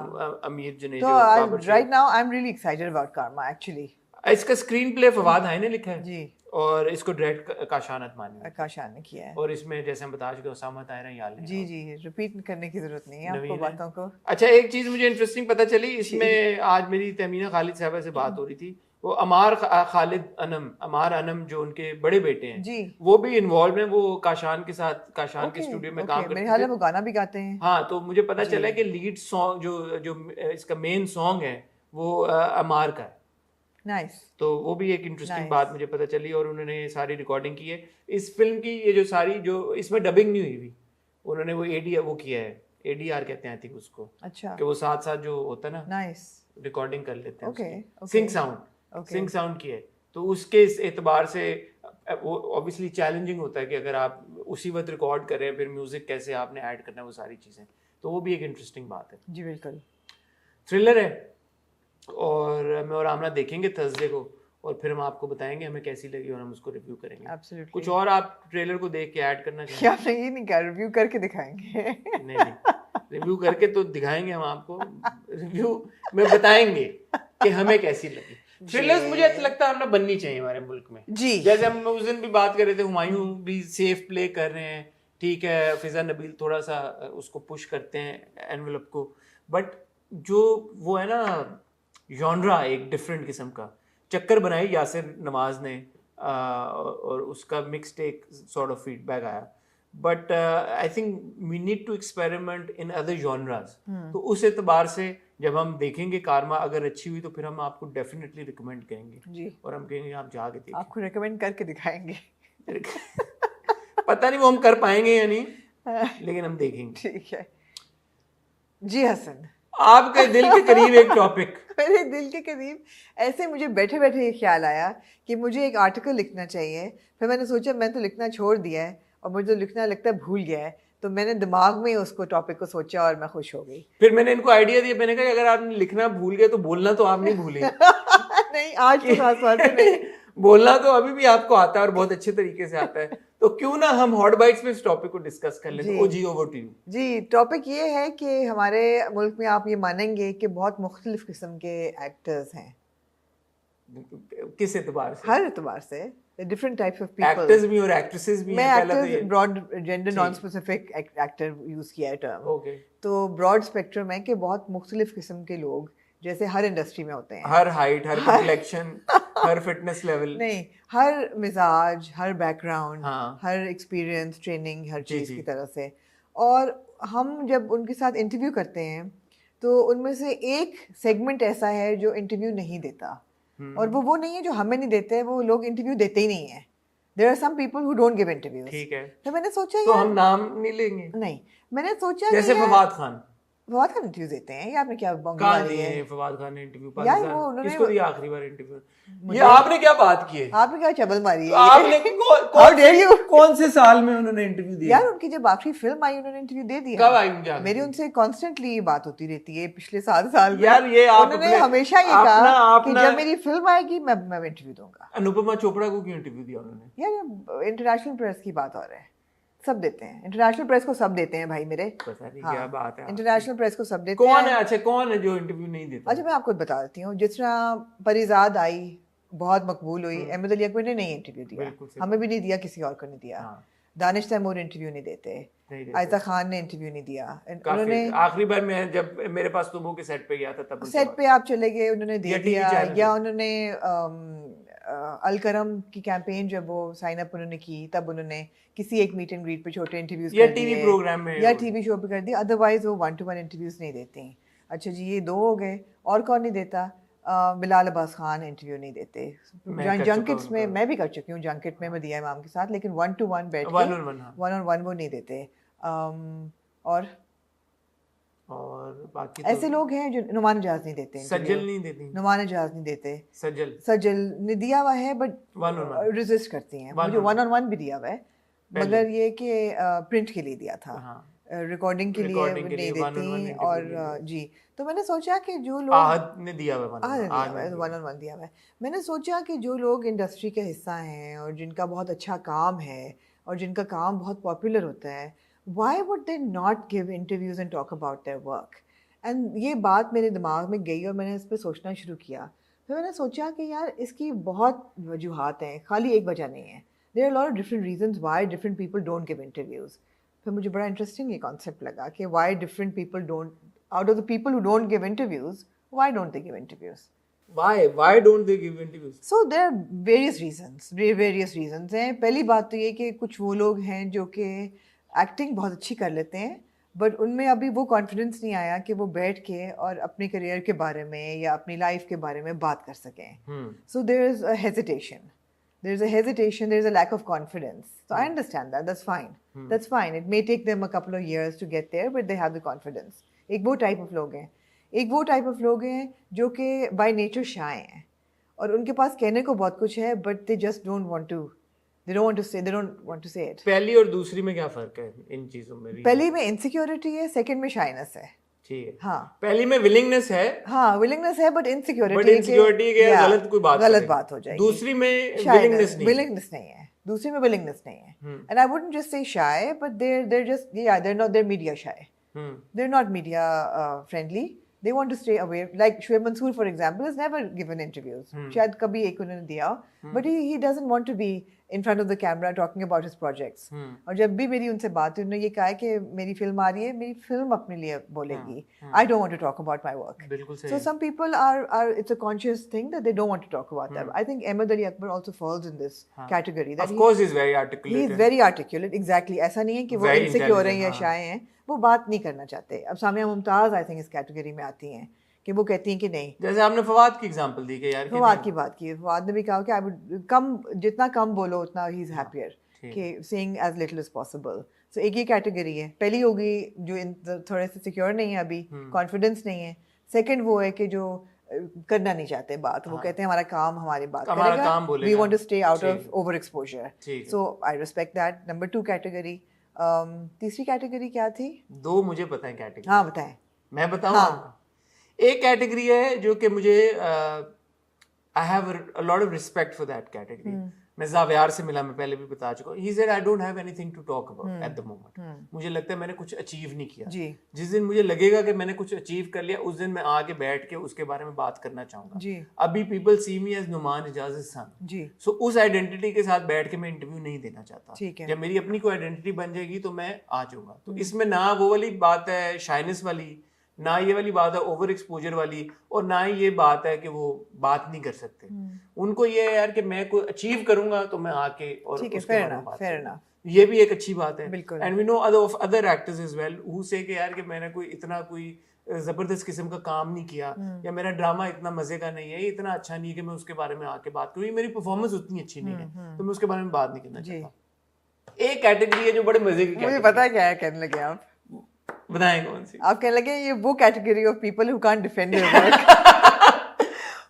अमीर जुनेजो, बाबर। तो right now I am really excited about कारमा एक्चुअली। इसका स्क्रीन प्ले फवाद हाय ने लिखा है जी, और इसको डायरेक्ट काशान ने किया है। और इसमें जैसे हम बता चुके उसामा ताहिरा याल ने। जी, रिपीट करने की जरूरत नहीं है आपको बातों को। अच्छा, एक चीज मुझे इंटरेस्टिंग पता चली इसमें, आज मेरी तमीना खालिद साहबा से बात हो रही थी, वो अमार अनम जो उनके बड़े बेटे हैं जी, वो भी इन्वॉल्व हैं, वो काशान के साथ, काशान के स्टूडियो में काम करते हैं। मेरे ख्याल में वो गाना भी गाते हैं। हाँ, तो मुझे पता चला कि लीड सॉन्ग जो इसका मेन सॉन्ग है वो अमार का है। नाइस। तो वो भी एक इंटरेस्टिंग बात मुझे पता चली, और उन्होंने सारी रिकॉर्डिंग की है इस फिल्म की। ये जो सारी, जो इसमें डबिंग नहीं हुई, उन्होंने वो वो किया है, ADR कहते हैं आई थिंक उसको। अच्छा। कि वो साथ साथ जो होता है ना, नाइस, रिकॉर्डिंग कर लेते हैं, सिंक साउंड की है। तो उसके इस एतबार से वो ऑब्वियसली चैलेंजिंग होता है कि अगर आप उसी वक्त रिकॉर्ड कर रहे हैं, फिर म्यूजिक कैसे आपने ऐड करना है, वो सारी चीज़ें। तो वो भी एक इंटरेस्टिंग बात है जी। बिल्कुल थ्रिलर है, और मैं और आमना देखेंगे थर्सडे को, और फिर हम आपको बताएंगे हमें कैसी लगी और हम उसको रिव्यू करेंगे। Absolutely. कुछ और आप ट्रेलर को देख के ऐड करना चाहेंगे? क्या नहीं, नहीं क्या रिव्यू करके दिखाएंगे। नहीं, रिव्यू करके तो दिखाएंगे हम आपको, रिव्यू में बताएंगे कि हमें कैसी लगी। थ्रिलर्स मुझे अच्छा लगता है हमने बननी चाहिए हमारे मुल्क में जी। जैसे हम उस दिन भी बात कर रहे थे, हुमायूं भी सेफ प्ले कर रहे हैं, ठीक है, फिजा नबील थोड़ा सा उसको पुश करते हैं एनवेलप को, बट जो वो है ना जॉनरा एक डिफरेंट किस्म का चक्कर बनाई यासिर नवाज ने, और उसका मिक्स्ड एक सॉर्ट ऑफ फीडबैक आया, but I think we need to experiment in other genres. तो उस एतबार से जब हम देखेंगे कारमा अगर अच्छी हुई तो फिर हम आपको डेफिनेटली रिकमेंड करेंगे जी, और हम कहेंगे आप जाके देखिए, आपको रिकमेंड करके दिखाएंगे। पता नहीं वो हम कर पाएंगे या नहीं, लेकिन हम देखेंगे। ठीक है जी। हसन, आपके दिल के करीब एक टॉपिक। मेरे दिल के करीब ऐसे मुझे बैठे बैठे ये ख्याल आया कि मुझे एक आर्टिकल लिखना चाहिए, फिर मैंने सोचा मैं तो लिखना छोड़ दिया है और मुझे तो लिखना लगता है भूल गया है, तो मैंने दिमाग में उसको टॉपिक को सोचा और मैं खुश हो गई। फिर मैंने इनको आइडिया दिया, मैंने कहा अगर आप लिखना भूल गए तो बोलना तो आप नहीं भूले। नहीं, आज तो खास बात है नहीं, बोलना तो अभी भी आपको आता है और बहुत अच्छे तरीके से आता है, तो क्यों ना हम हॉट बाइट्स में इस टॉपिक को डिस्कस कर लें। तो जी, ओवर टू यू। जी, टॉपिक ये है कि हमारे मुल्क में आप ये मानेंगे कि बहुत मुख्तलिफ किस्म के एक्टर्स हैं। किस एतबार से? हर एतबार से, different types of people, actors भी और एक्ट्रेसेस भी हैं। मैं actors broad gender non specific actor use किया है टर्म। ओके, तो ब्रॉड स्पेक्ट्रम है कि बहुत मुख्तलिफ किस्म के लोग जैसे हर इंडस्ट्री में होते हैं, हर हाइट, हर कॉम्प्लेक्शन, हर फिटनेस लेवल, नहीं, हर मिजाज, हर बैकग्राउंड, हर एक्सपीरियंस, ट्रेनिंग, हर चीज़ की तरह से। और हम जब उनके साथ इंटरव्यू करते हैं तो उनमें से एक सेगमेंट ऐसा है जो इंटरव्यू नहीं देता, और वो नहीं है जो हमें नहीं देते, वो लोग इंटरव्यू देते ही नहीं है। There are some people who don't give interviews. ठीक है, तो मैंने सोचा तो हम नाम नहीं लेंगे। नहीं, मैंने सोचा जैसे फवाद खान। फवाद खान इंटरव्यू देते हैं या आपने क्या बंग कहाँ मारी दिए है? हैं फवाद खान ने इंटरव्यू? यार पाकिस्तान वो उन्होंने किसको दिया आखिरी बार इंटरव्यू? ये आपने क्या बात की है? आपने क्या चबल मारी है? आपने How dare you? कौन से साल में उन्होंने इंटरव्यू दिया? यार उनकी जब आखिरी फिल्म आई उन्होंने इंटरव्यू दे दिया। कब आई उनकी आखिरी? मेरी उनसे कॉन्स्टेंटली ये बात होती रहती है पिछले 7 साल में। यार ये आप उन्होंने हमेशा ये कहा कि जब मेरी फिल्म आएगी मैं इंटरव्यू दूंगा। अनुपमा चोपड़ा को क्यों इंटरव्यू दिया उन्होंने? यार इंटरनेशनल प्रेस की बात और है, सब देते हैं इंटरनेशनल प्रेस को, सब देते हैं भाई मेरे। पता नहीं क्या बात है। इंटरनेशनल प्रेस को सब देते हैं। कौन है? अच्छा कौन है जो इंटरव्यू नहीं देता? अच्छा मैं आपको बता देती हूँ, जिस तरह परिजाद आई, बहुत मकबूल हुई, अहमद अली अकबर ने नहीं इंटरव्यू दिया, हमें भी नहीं दिया, किसी और को नहीं दिया। दानिश तैमूर इंटरव्यू नहीं देते, आयशा खान ने इंटरव्यू नहीं दिया। उन्होंने आखिरी बार मैं जब मेरे पास तुमो के सेट पे गया था तब सेट पे आप चले गए, उन्होंने दे दिया। या उन्होंने अलकरम की कैंपेन जब वो साइन अप उन्होंने की तब उन्होंने किसी एक मीट एंड ग्रीट पे छोटे इंटरव्यूज या टीवी प्रोग्राम में या टीवी शो पे कर दिया, अदरवाइज वो 1-to-1 इंटरव्यूज नहीं देती। अच्छा जी ये 2 हो गए, और कौन नहीं देता? बिलाल अब्बास खान इंटरव्यू नहीं देते। जंकेट्स में मैं भी कर चुकी हूँ, जंकेट में मैं दिया इमाम के साथ, लेकिन 1-to-1 बैठ के 1-on-1 वो नहीं देते। और बाकी ऐसे लोग हैं जो नुमान इजाज नहीं देते, सज्जल नहीं देती, नुमान इजाज नहीं देते, सज्जल ने दिया हुआ है बट रेजिस्ट करती हैं। मुझे 1-on-1 भी दिया हुआ है, मगर ये कि प्रिंट के लिए दिया था, रिकॉर्डिंग के लिए नहीं देती। और जी तो मैंने सोचा कि जो लोग आहद ने दिया हुआ 1-on-1 दिया हुआ है, मैंने सोचा कि जो लोग इंडस्ट्री का हिस्सा हैं और जिनका बहुत अच्छा काम है और जिनका काम बहुत पॉपुलर होता है, why would they not give interviews and talk about their work? And ये बात मेरे दिमाग में गई और मैंने इस पर सोचना शुरू किया। फिर मैंने सोचा कि यार इसकी बहुत वजूहात हैं, खाली एक वजह नहीं है। There are a lot of different reasons why different people don't give interviews. फिर मुझे बड़ा इंटरेस्टिंग ये कॉन्सेप्ट लगा कि why different people don't, out of the people who don't give interviews, why don't they give interviews? Why don't they give interviews? So there are various reasons हैं। पहली बात तो ये कि कुछ वो लोग हैं जो कि एक्टिंग बहुत अच्छी कर लेते हैं, बट उनमें अभी वो कॉन्फिडेंस नहीं आया कि वो बैठ के और अपने करियर के बारे में या अपनी लाइफ के बारे में बात कर सकें। So there is a hesitation, there is a lack of confidence. So I understand that. That's fine. It may take them a couple of years to get there, but they have the confidence. एक वो type of लोग हैं जो कि by nature शाय हैं और उनके पास कहने को बहुत कुछ है, but they don't want to say it. पहली और दूसरी में क्या फर्क है इन चीजों में? पहली में इनसिक्योरिटी है, सेकंड में शाइनेस है। ठीक है। हाँ, पहली में विलिंगनेस है, बट इनसिक्योरिटी के गलत बात हो जाएगी। दूसरी में विलिंगनेस नहीं है। And I wouldn't just say shy, but they're media shy. They're not media friendly. They want to stay away. Like Shoaib Mansoor, for example, has never given interviews. शायद कभी एक उन्होंने दिया, but he doesn't want to be in front of the camera talking about his projects. और जब भी मेरी उनसे बात हुई, उन्होंने ये कहा है कि मेरी फिल्म आ रही है, मेरी फिल्म अपने लिए बोलेगी. I don't want to talk about my work. बिल्कुल सही. So some people are it's a conscious thing that they don't want to talk about that. I think Ahmad Ali Akbar also falls in this category. Of course, he's very articulate. He is very articulate. Exactly. ऐसा नहीं है कि वो insecure हैं या shy हैं. वो बात नहीं करना चाहते। अब सामिया मुमताज आई थिंक इस कैटेगरी में आती हैं कि वो कहती हैं कि नहीं, जैसे आपने फवाद की एग्जांपल दी कि यार फवाद की बात की, फवाद ने भी कहा कि आई वुड जितना कम बोलो उतना ही इज हैप्पियर कि saying as little as possible. So एक ये कैटेगरी है। पहली होगी जो थोड़े से सिक्योर नहीं है, अभी कॉन्फिडेंस नहीं है। सेकंड वो है कि जो करना नहीं चाहते बात, वो कहते हैं हमारा काम हमारी बात करेगा, we want to stay out of over exposure. So I respect that. Number 2 category. तीसरी कैटेगरी क्या थी? 2 मुझे पता है कैटेगरी। हाँ बताएं। मैं बताऊं? हाँ। एक कैटेगरी है जो कि मुझे I have a lot of respect for that category. मैं जावियार से मिला, मैं पहले भी बता चुका हूँ। He said I don't have anything to talk about at the moment. मुझे लगता है मैंने कुछ अचीव नहीं किया। जिस दिन मुझे लगेगा कि मैंने कुछ अचीव कर लिया, उस दिन मैं आगे बैठ के उसके बारे में बात करना चाहूंगा। अभी people see me as Noman Ijaz son. So उस आइडेंटिटी के साथ बैठ के मैं इंटरव्यू नहीं देना चाहता। जब मेरी अपनी कोई आइडेंटिटी बन जाएगी तो मैं आ जाऊंगा। तो इसमें ना वो वाली बात है शाइनेस वाली, ना ये वाली बात है ओवर एक्सपोजर वाली, और ना ही ये बात है कि वो बात नहीं कर सकते। उनको ये है यार कि मैं कोई अचीव करूंगा तो मैं आके और उसके बारे में बात करूंगा। ये भी एक अच्छी बात है। And we know other actors as well who say कि यार कि मैंने कोई इतना कोई जबरदस्त किस्म का काम नहीं किया, या मेरा ड्रामा इतना मजे का नहीं है, ये इतना अच्छा नहीं है कि मैं उसके बारे में आके बात करूँ, मेरी परफॉर्मेंस उतनी अच्छी नहीं है तो मैं उसके बारे में बात नहीं करना चाहता। एक कैटेगरी है जो बड़े मजे की, मुझे पता है क्या है कहने लगे आप। बताएं कौन सी? आप कहने लगे ये वो category of people who can't defend their work,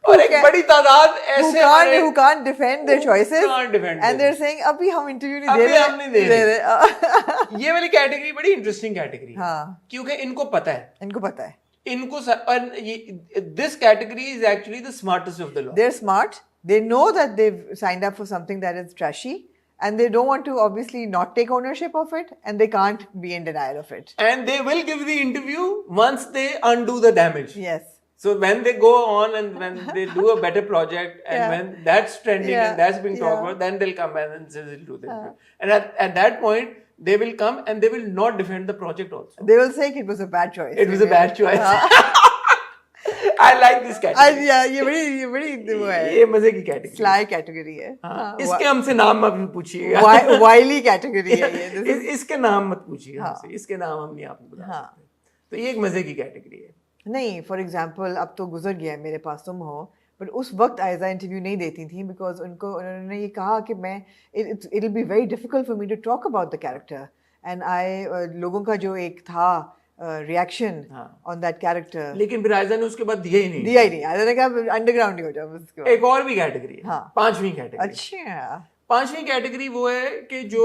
और एक बड़ी तादाद ऐसे who can't defend their choices can't defend and their they're saying अभी हम इंटरव्यू नहीं अभी दे हम नहीं दे रहे। ये वाली कैटेगरी बड़ी इंटरेस्टिंग कैटेगरी है, हाँ, क्योंकि इनको पता है, इनको पता है, इनको this category is actually the smartest of the lot. they're smart, they know that they've signed up for something that is trashy and they don't want to obviously not take ownership of it and they can't be in denial of it. And they will give the interview once they undo the damage. Yes. So when they go on and when they do a better project and Yeah. when that's trending Yeah. and that's being talked Yeah. about, then they'll come back and say they'll do the interview. And at that point, they will come and they will not defend the project also. They will say it was a bad choice. It was a bad choice. I like this category. Yeah, ये बड़ी वो है, ये मजे की category. sly category है, इसके हमसे नाम मत पूछिएगा. wily category है ये. इसके नाम मत पूछिएगा हमसे. इसके नाम हम नहीं आपको बता सकते. तो ये एक मजे की कैटेगरी है. नहीं, फॉर एग्जाम्पल अब तो गुजर गया है मेरे पास, तुम हो, बट उस वक्त आयजा इंटरव्यू नहीं देती थी बिकॉज उन्होंने ये कहा कि मैं it will be very difficult for me to talk about the character and लोगों का जो एक था रिएक्शन ऑन दैट कैरेक्टर, लेकिन फिर आयजा ने उसके बाद दिया ही नहीं. आयजा ने कहा अंडरग्राउंड ही हो जाओ उसके बाद. एक और भी कैटेगरी है, पांचवी कैटेगरी. अच्छा, पांचवी कैटेगरी वो है कि जो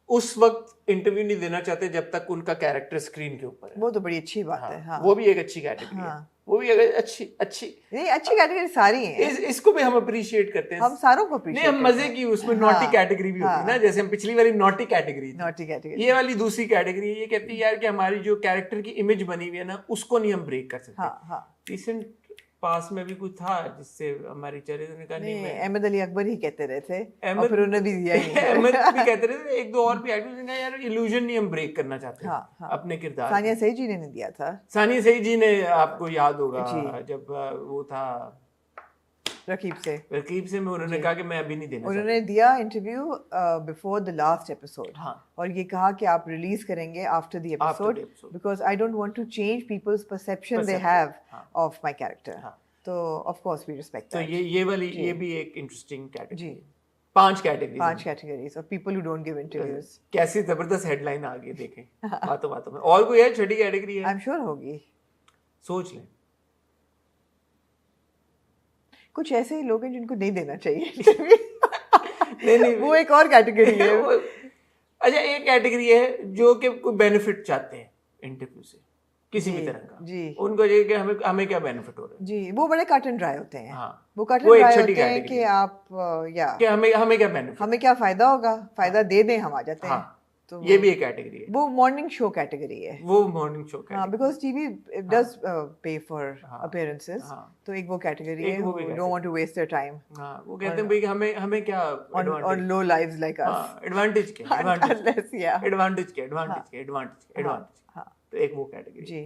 उस वक्त इंटरव्यू नहीं देना चाहते जब तक उनका कैरेक्टर स्क्रीन के ऊपर है. वो तो बड़ी अच्छी बात है. हाँ, वो भी एक अच्छी कैटेगरी है. वो भी अगर अच्छी नहीं, अच्छी कैटेगरी सारी हैं. इसको भी हम अप्रिशिएट करते हैं. हम सारों को अप्रिशिएट नहीं, हम मजे की उसमें नॉटी कैटेगरी भी होती है ना, जैसे हम पिछली वाली नॉटी कैटेगरी, ये वाली दूसरी कैटेगरी है. ये कहती है यार कि हमारी जो कैरेक्टर की इमेज बनी हुई है ना, उसको नहीं हम ब्रेक कर सकते. रिसेंट पास में भी कुछ था जिससे हमारी चरित्र ने कहा नहीं, मैं अहमद अली अकबर ही कहते रहे थे और फिर उन्होंने भी दिया ही. अहमद भी कहते रहे थे, एक दो और भी एक्टर्स ने कहा यार इल्यूजन नहीं हम ब्रेक करना चाहते अपने किरदार. सानिया सईद जी ने दिया था. सानिया सईद जी ने, आपको याद होगा जब वो था रकीब से में उन्होंने कहा कि मैं अभी नहीं देना. उन्होंने दिया interview before the last episode और ये कहा कि आप रिलीज करेंगे after the episode because I don't want to change people's perception they have of my character. तो of course we respect that. तो ये वाली ये भी एक इंटरेस्टिंग कैटेगरी. पांच categories of people who don't give interviews. कैसी जबरदस्त हेडलाइन आ गई देखें बातों में. और कोई है छठी कैटेगरी है? आई एम श्योर होगी, सोच लें. कुछ ऐसे ही लोग हैं जिनको नहीं देना चाहिए. नहीं वो एक और कैटेगरी है. अच्छा, एक कैटेगरी है जो कि कोई बेनिफिट चाहते हैं इंटरव्यू से किसी भी तरह का. जी, उनको ये कि हमें क्या बेनिफिट हो रहा है. जी, वो बड़े कट एंड ड्राई होते हैं. वो कट एंड ड्राई होते हैं कि आप कि हमें क्या बेनिफिट, हमें क्या फायदा होगा, फायदा दे दें, हम आ जाते हैं. तो ये भी एक कैटेगरी है. वो मॉर्निंग शो कैटेगरी है. हाँ, बिकॉज टीवी डज पे फॉर अपीयरेंसेस. तो एक वो कैटेगरी है who don't want to waste their time. हाँ, वो कहते हैं भाई हमें क्या on low lives like us. Advantage के तो एक वो कैटेगरी जी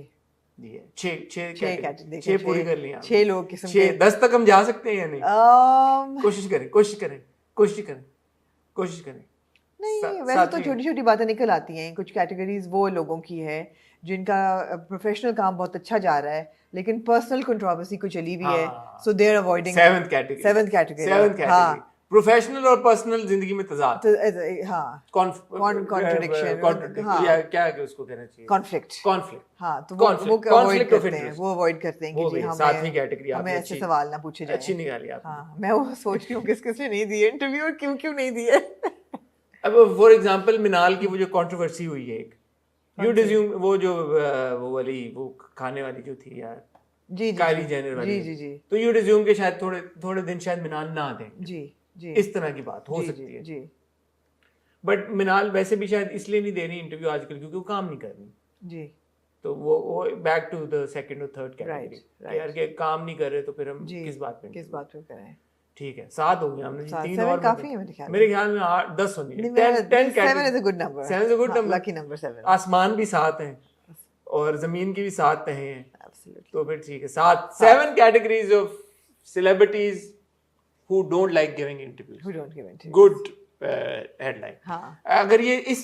है. छह पूरी कर लिया. 6 लोग किस्म के. 10 तक हम जा सकते हैं या नहीं? कोशिश करें. नहीं, वैसे तो छोटी छोटी बातें निकल आती हैं. कुछ कैटेगरीज वो लोगों की है जिनका प्रोफेशनल काम बहुत अच्छा जा रहा है लेकिन पर्सनल कंट्रोवर्सी को चली हुई है, so they are avoiding. Seventh category. Professional और पर्सनल जिंदगी में तजाद. कॉन्ट्रडिक्शन या क्या कि उसको कहना चाहिए, कॉन्फ्लिक्ट. हाँ, तो वो अवॉइड करते हैं कि जी सातवीं कैटेगरी हमें ऐसे सवाल ना पूछे जाए. अच्छी निकाली आपने. हाँ, मैं वो सोच रही हूँ किसने नहीं दिए इंटरव्यू और क्यों नहीं दिए. अब फॉर एग्जांपल मिनाल की वो जो कंट्रोवर्सी हुई है एक, यू डिज्यूम वो वाली खाने वाली जो थी यार, काइली जेनर वाली. जी. तो यू डिज्यूम के शायद थोड़े दिन शायद मिनाल ना दें. जी. इस तरह की बात हो सकती है. जी. बट मिनाल वैसे भी शायद इसलिए नहीं दे रही इंटरव्यू आजकल क्योंकि वो काम नहीं कर रही. जी. तो वो बैक टू द सेकंड और थर्ड कैटेगरी. यार के काम नहीं कर रहे तो फिर हम किस बात पे करें. ठीक है, 7 हो गए हमने. 3 और काफी है मेरे ख्याल में. 8 10 होनी है. 10 7 is a good number. 7 is a good number. Lucky number 7. आसमान भी 7 हैं और जमीन की भी 7 तहें हैं. तो फिर ठीक है. 7 categories of celebrities who don't like giving interviews. Good headline. अगर ये इस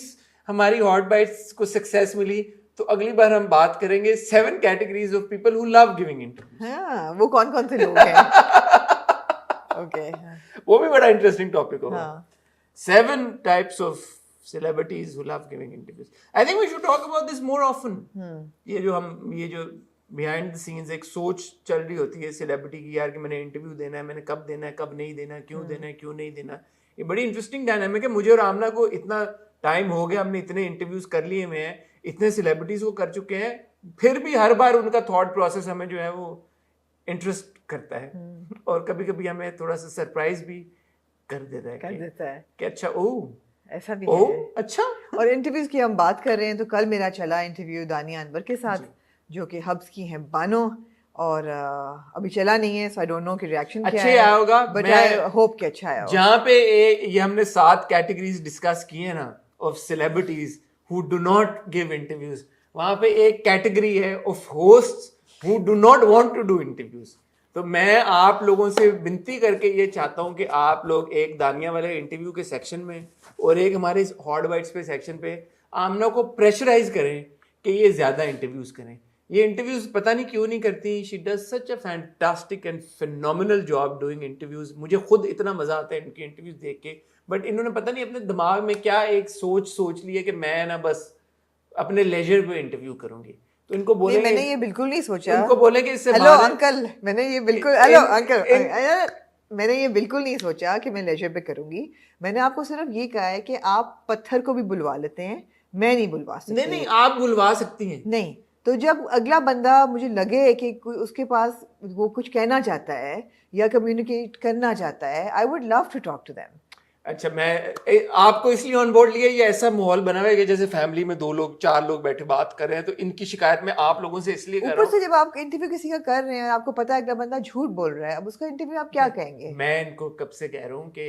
हमारी हॉट बाइट्स को सक्सेस मिली तो अगली बार हम बात करेंगे 7 categories of people who love giving interviews. हाँ, वो कौन से लोग हैं? ओके. वो भी बड़ा इंटरेस्टिंग टॉपिक होगा. 7 types of celebrities who love giving interviews. I think we should talk about this more often. ये जो behind the scenes एक सोच चल रही होती है सेलिब्रिटी की, यार कि मैंने इंटरव्यू देना है, मैंने कब देना है, कब नहीं देना है, क्यों देना है, क्यों नहीं देना. ये बड़ी इंटरेस्टिंग डायनामिक है. मुझे और आमना को इतना टाइम हो गया, हमने इतने इंटरव्यूज कर लिए हुए हैं, इतने सेलिब्रिटीज को कर चुके हैं, फिर भी हर बार उनका थॉट प्रोसेस हमें जो है वो इंटरेस्ट करता है. और कभी कभी हमें थोड़ा सा सरप्राइज भी कर देता है कि अच्छा ऐसा भी है. अच्छा. और इंटरव्यूज की हम बात कर रहे हैं तो कल मेरा चला इंटरव्यू दानिया अनवर के साथ, जो कि हब्स की हैं बानो, और अभी चला नहीं है, सो आई डोंट नो कि रिएक्शन क्या है. आया होगा, बट आई होप कि अच्छा आया होगा. जहाँ पे ये हमने 7 कैटेगरीज डिस्कस किए ना of celebrities who do not give interviews, वहाँ पे एक कैटेगरी है of hosts who do not want to do interviews. तो मैं आप लोगों से विनती करके ये चाहता हूँ कि आप लोग एक दानिया वाले इंटरव्यू के सेक्शन में और एक हमारे हॉट बाइट्स पे सेक्शन पे आमना को प्रेशराइज करें कि ये ज्यादा इंटरव्यूज करें. ये इंटरव्यूज पता नहीं क्यों नहीं करती. She does such a fantastic and phenomenal job doing interviews. मुझे खुद इतना मजा आता है इनके इंटरव्यूज देख के, बट इन्होंने पता नहीं अपने दिमाग में क्या एक सोच ली है कि मैं ना बस अपने लेजर पे इंटरव्यू करूंगी. तो इनको बोले मैंने ये बिल्कुल नहीं सोचा. उनको बोले कि इससे हेलो अंकल, मैंने ये बिल्कुल हेलो अंकल मैंने ये बिल्कुल नहीं सोचा कि मैं लेजर पे करूंगी. मैंने आपको सिर्फ ये कहा है कि आप पत्थर को भी बुलवा लेते हैं, मैं नहीं बुलवा सकती. नहीं आप बुलवा सकती हैं. नहीं, तो जब अगला बंदा मुझे लगे कि उसके पास वो कुछ कहना चाहता है या कम्युनिकेट करना चाहता है, I would love to talk to them. अच्छा, मैं आपको इसलिए ऑन बोर्ड लिया, ये ऐसा माहौल बना हुआ है कि जैसे फैमिली में 2 लोग 4 लोग बैठे बात कर रहे हैं, तो इनकी शिकायत मैं आप लोगों से इसलिए कर रहा हूं. ऊपर से जब आप इंटरव्यू किसी का कर रहे हैं, आपको पता है अगला बंदा झूठ बोल रहा है, अब उसका इंटरव्यू आप क्या कहेंगे? मैं इनको कब से कह रहा हूँ कि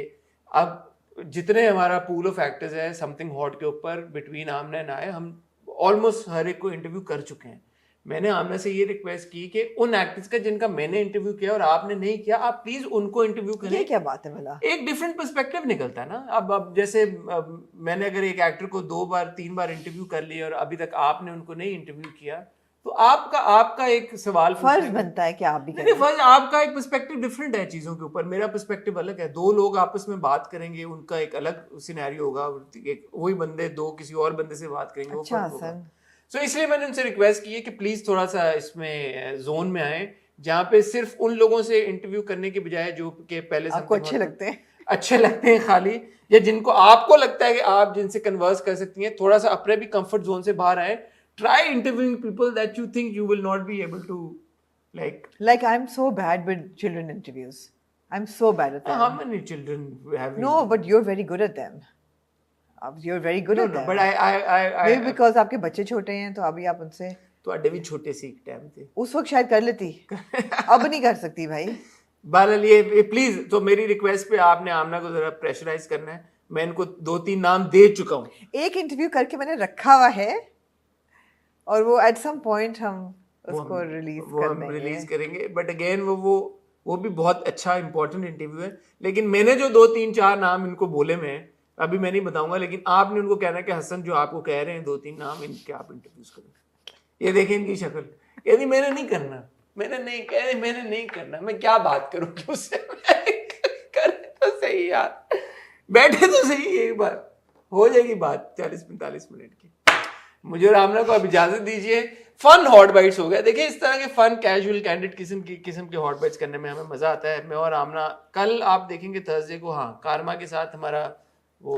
अब जितने हमारा पूल ऑफ एक्टर्स है समथिंग हॉट के ऊपर, बिटवीन आमना एंड आई, हम ऑलमोस्ट हर एक को इंटरव्यू कर चुके हैं. मैंने आमना से ये रिक्वेस्ट की कि उन एक्टर्स का जिनका मैंने इंटरव्यू किया और आपने नहीं किया, आप प्लीज उनको इंटरव्यू करें. ये क्या बात है भला? एक डिफरेंट पर्सपेक्टिव निकलता है ना. अब जैसे मैंने अगर एक एक्टर को 2 बार 3 बार इंटरव्यू कर लिया और अभी तक आपने उनको नहीं इंटरव्यू किया, तो आपका एक सवाल फर्ज बनता है कि आप भी करें. फर्ज, आपका एक पर्सपेक्टिव डिफरेंट है चीजों के ऊपर, मेरा पर्सपेक्टिव अलग है. 2 लोग आपस में बात करेंगे, उनका एक अलग सिनेरियो होगा. वही बंदे 2 किसी और बंदे से बात करेंगे. अच्छा हसन. सो इसलिए मैंने उनसे रिक्वेस्ट की है कि प्लीज थोड़ा सा इसमें जोन में आए जहाँ पे सिर्फ उन लोगों से इंटरव्यू करने के बजाय जो कि पहले आपको अच्छे लगते हैं खाली, या जिनको आपको लगता है कि आप जिनसे कन्वर्स कर सकती हैं, थोड़ा सा अपने भी कंफर्ट जोन से बाहर आए. Try interviewing people that you think you will not be able to like I'm so bad with children interviews. I'm so bad at them. How many children have No, but you're very good at them. You're very good at them. But I maybe because आपके बच्चे छोटे हैं तो अभी आप उनसे ਤੁਹਾਡੇ ਵੀ ਛੋਟੇ ਸੀ ਇੱਕ ਟਾਈਮ ਤੇ, उस वक्त शायद कर लेती, अब नहीं कर सकती भाई. बहरहाल ये प्लीज, तो मेरी रिक्वेस्ट पे आपने आमना को जरा प्रेशराइज करना है. मैं इनको 2-3 नाम दे चुका हूँ. एक इंटरव्यू करके मैंने रखा हुआ है और वो एट सम पॉइंट हम उसको रिलीज करेंगे. बट अगेन वो भी बहुत अच्छा इंपॉर्टेंट इंटरव्यू है. लेकिन मैंने जो 2-3-4 नाम इनको बोले, मैं अभी मैं नहीं बताऊंगा, लेकिन आपने उनको कहना है कि हसन जो आपको कह रहे हैं 2-3 नाम, इनके आप इंटरव्यूज करें. ये देखें इनकी शक्ल, कहती मैंने नहीं करना, मैंने नहीं करना, मैं क्या बात करूं उससे. कर तो सही यार, बैठे तो सही, एक बार हो जाएगी बात 40-45 मिनट की. मुझे और आमना को अब इजाजत दीजिए. फन हॉट बाइट्स हो गया. देखिए इस तरह के फन कैजुअल कैंडिड किस्म के हॉट बाइट्स करने में हमें मजा आता है. मैं और आमना कल आप देखेंगे थर्सडे को, हाँ, कारमा के साथ हमारा वो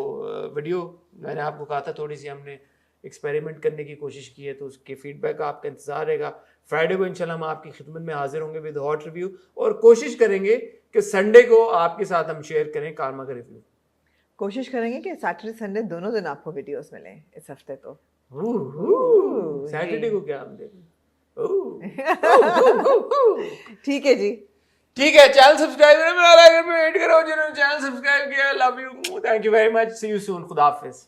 वीडियो, मैंने आपको कहा था थोड़ी सी हमने एक्सपेरिमेंट करने की कोशिश की है, तो उसके फीडबैक का आपका इंतजार रहेगा. फ्राइडे को इंशाल्लाह हम आपकी खिदमत में हाजिर होंगे विद हॉट रिव्यू, और कोशिश करेंगे कि संडे को आपके साथ हम शेयर करें कारमा का रिव्यू. कोशिश करेंगे कि सैटरडे संडे दोनों दिन आपको वीडियोस मिले इस हफ्ते. तो सैटरडे को क्या हम देखें. ठीक है जी, ठीक है. चैनल सब्सक्राइब करें, वेट करो जिन्होंने चैनल सब्सक्राइब किया. Love you, thank you very much, see you soon, खुदा हाफिज.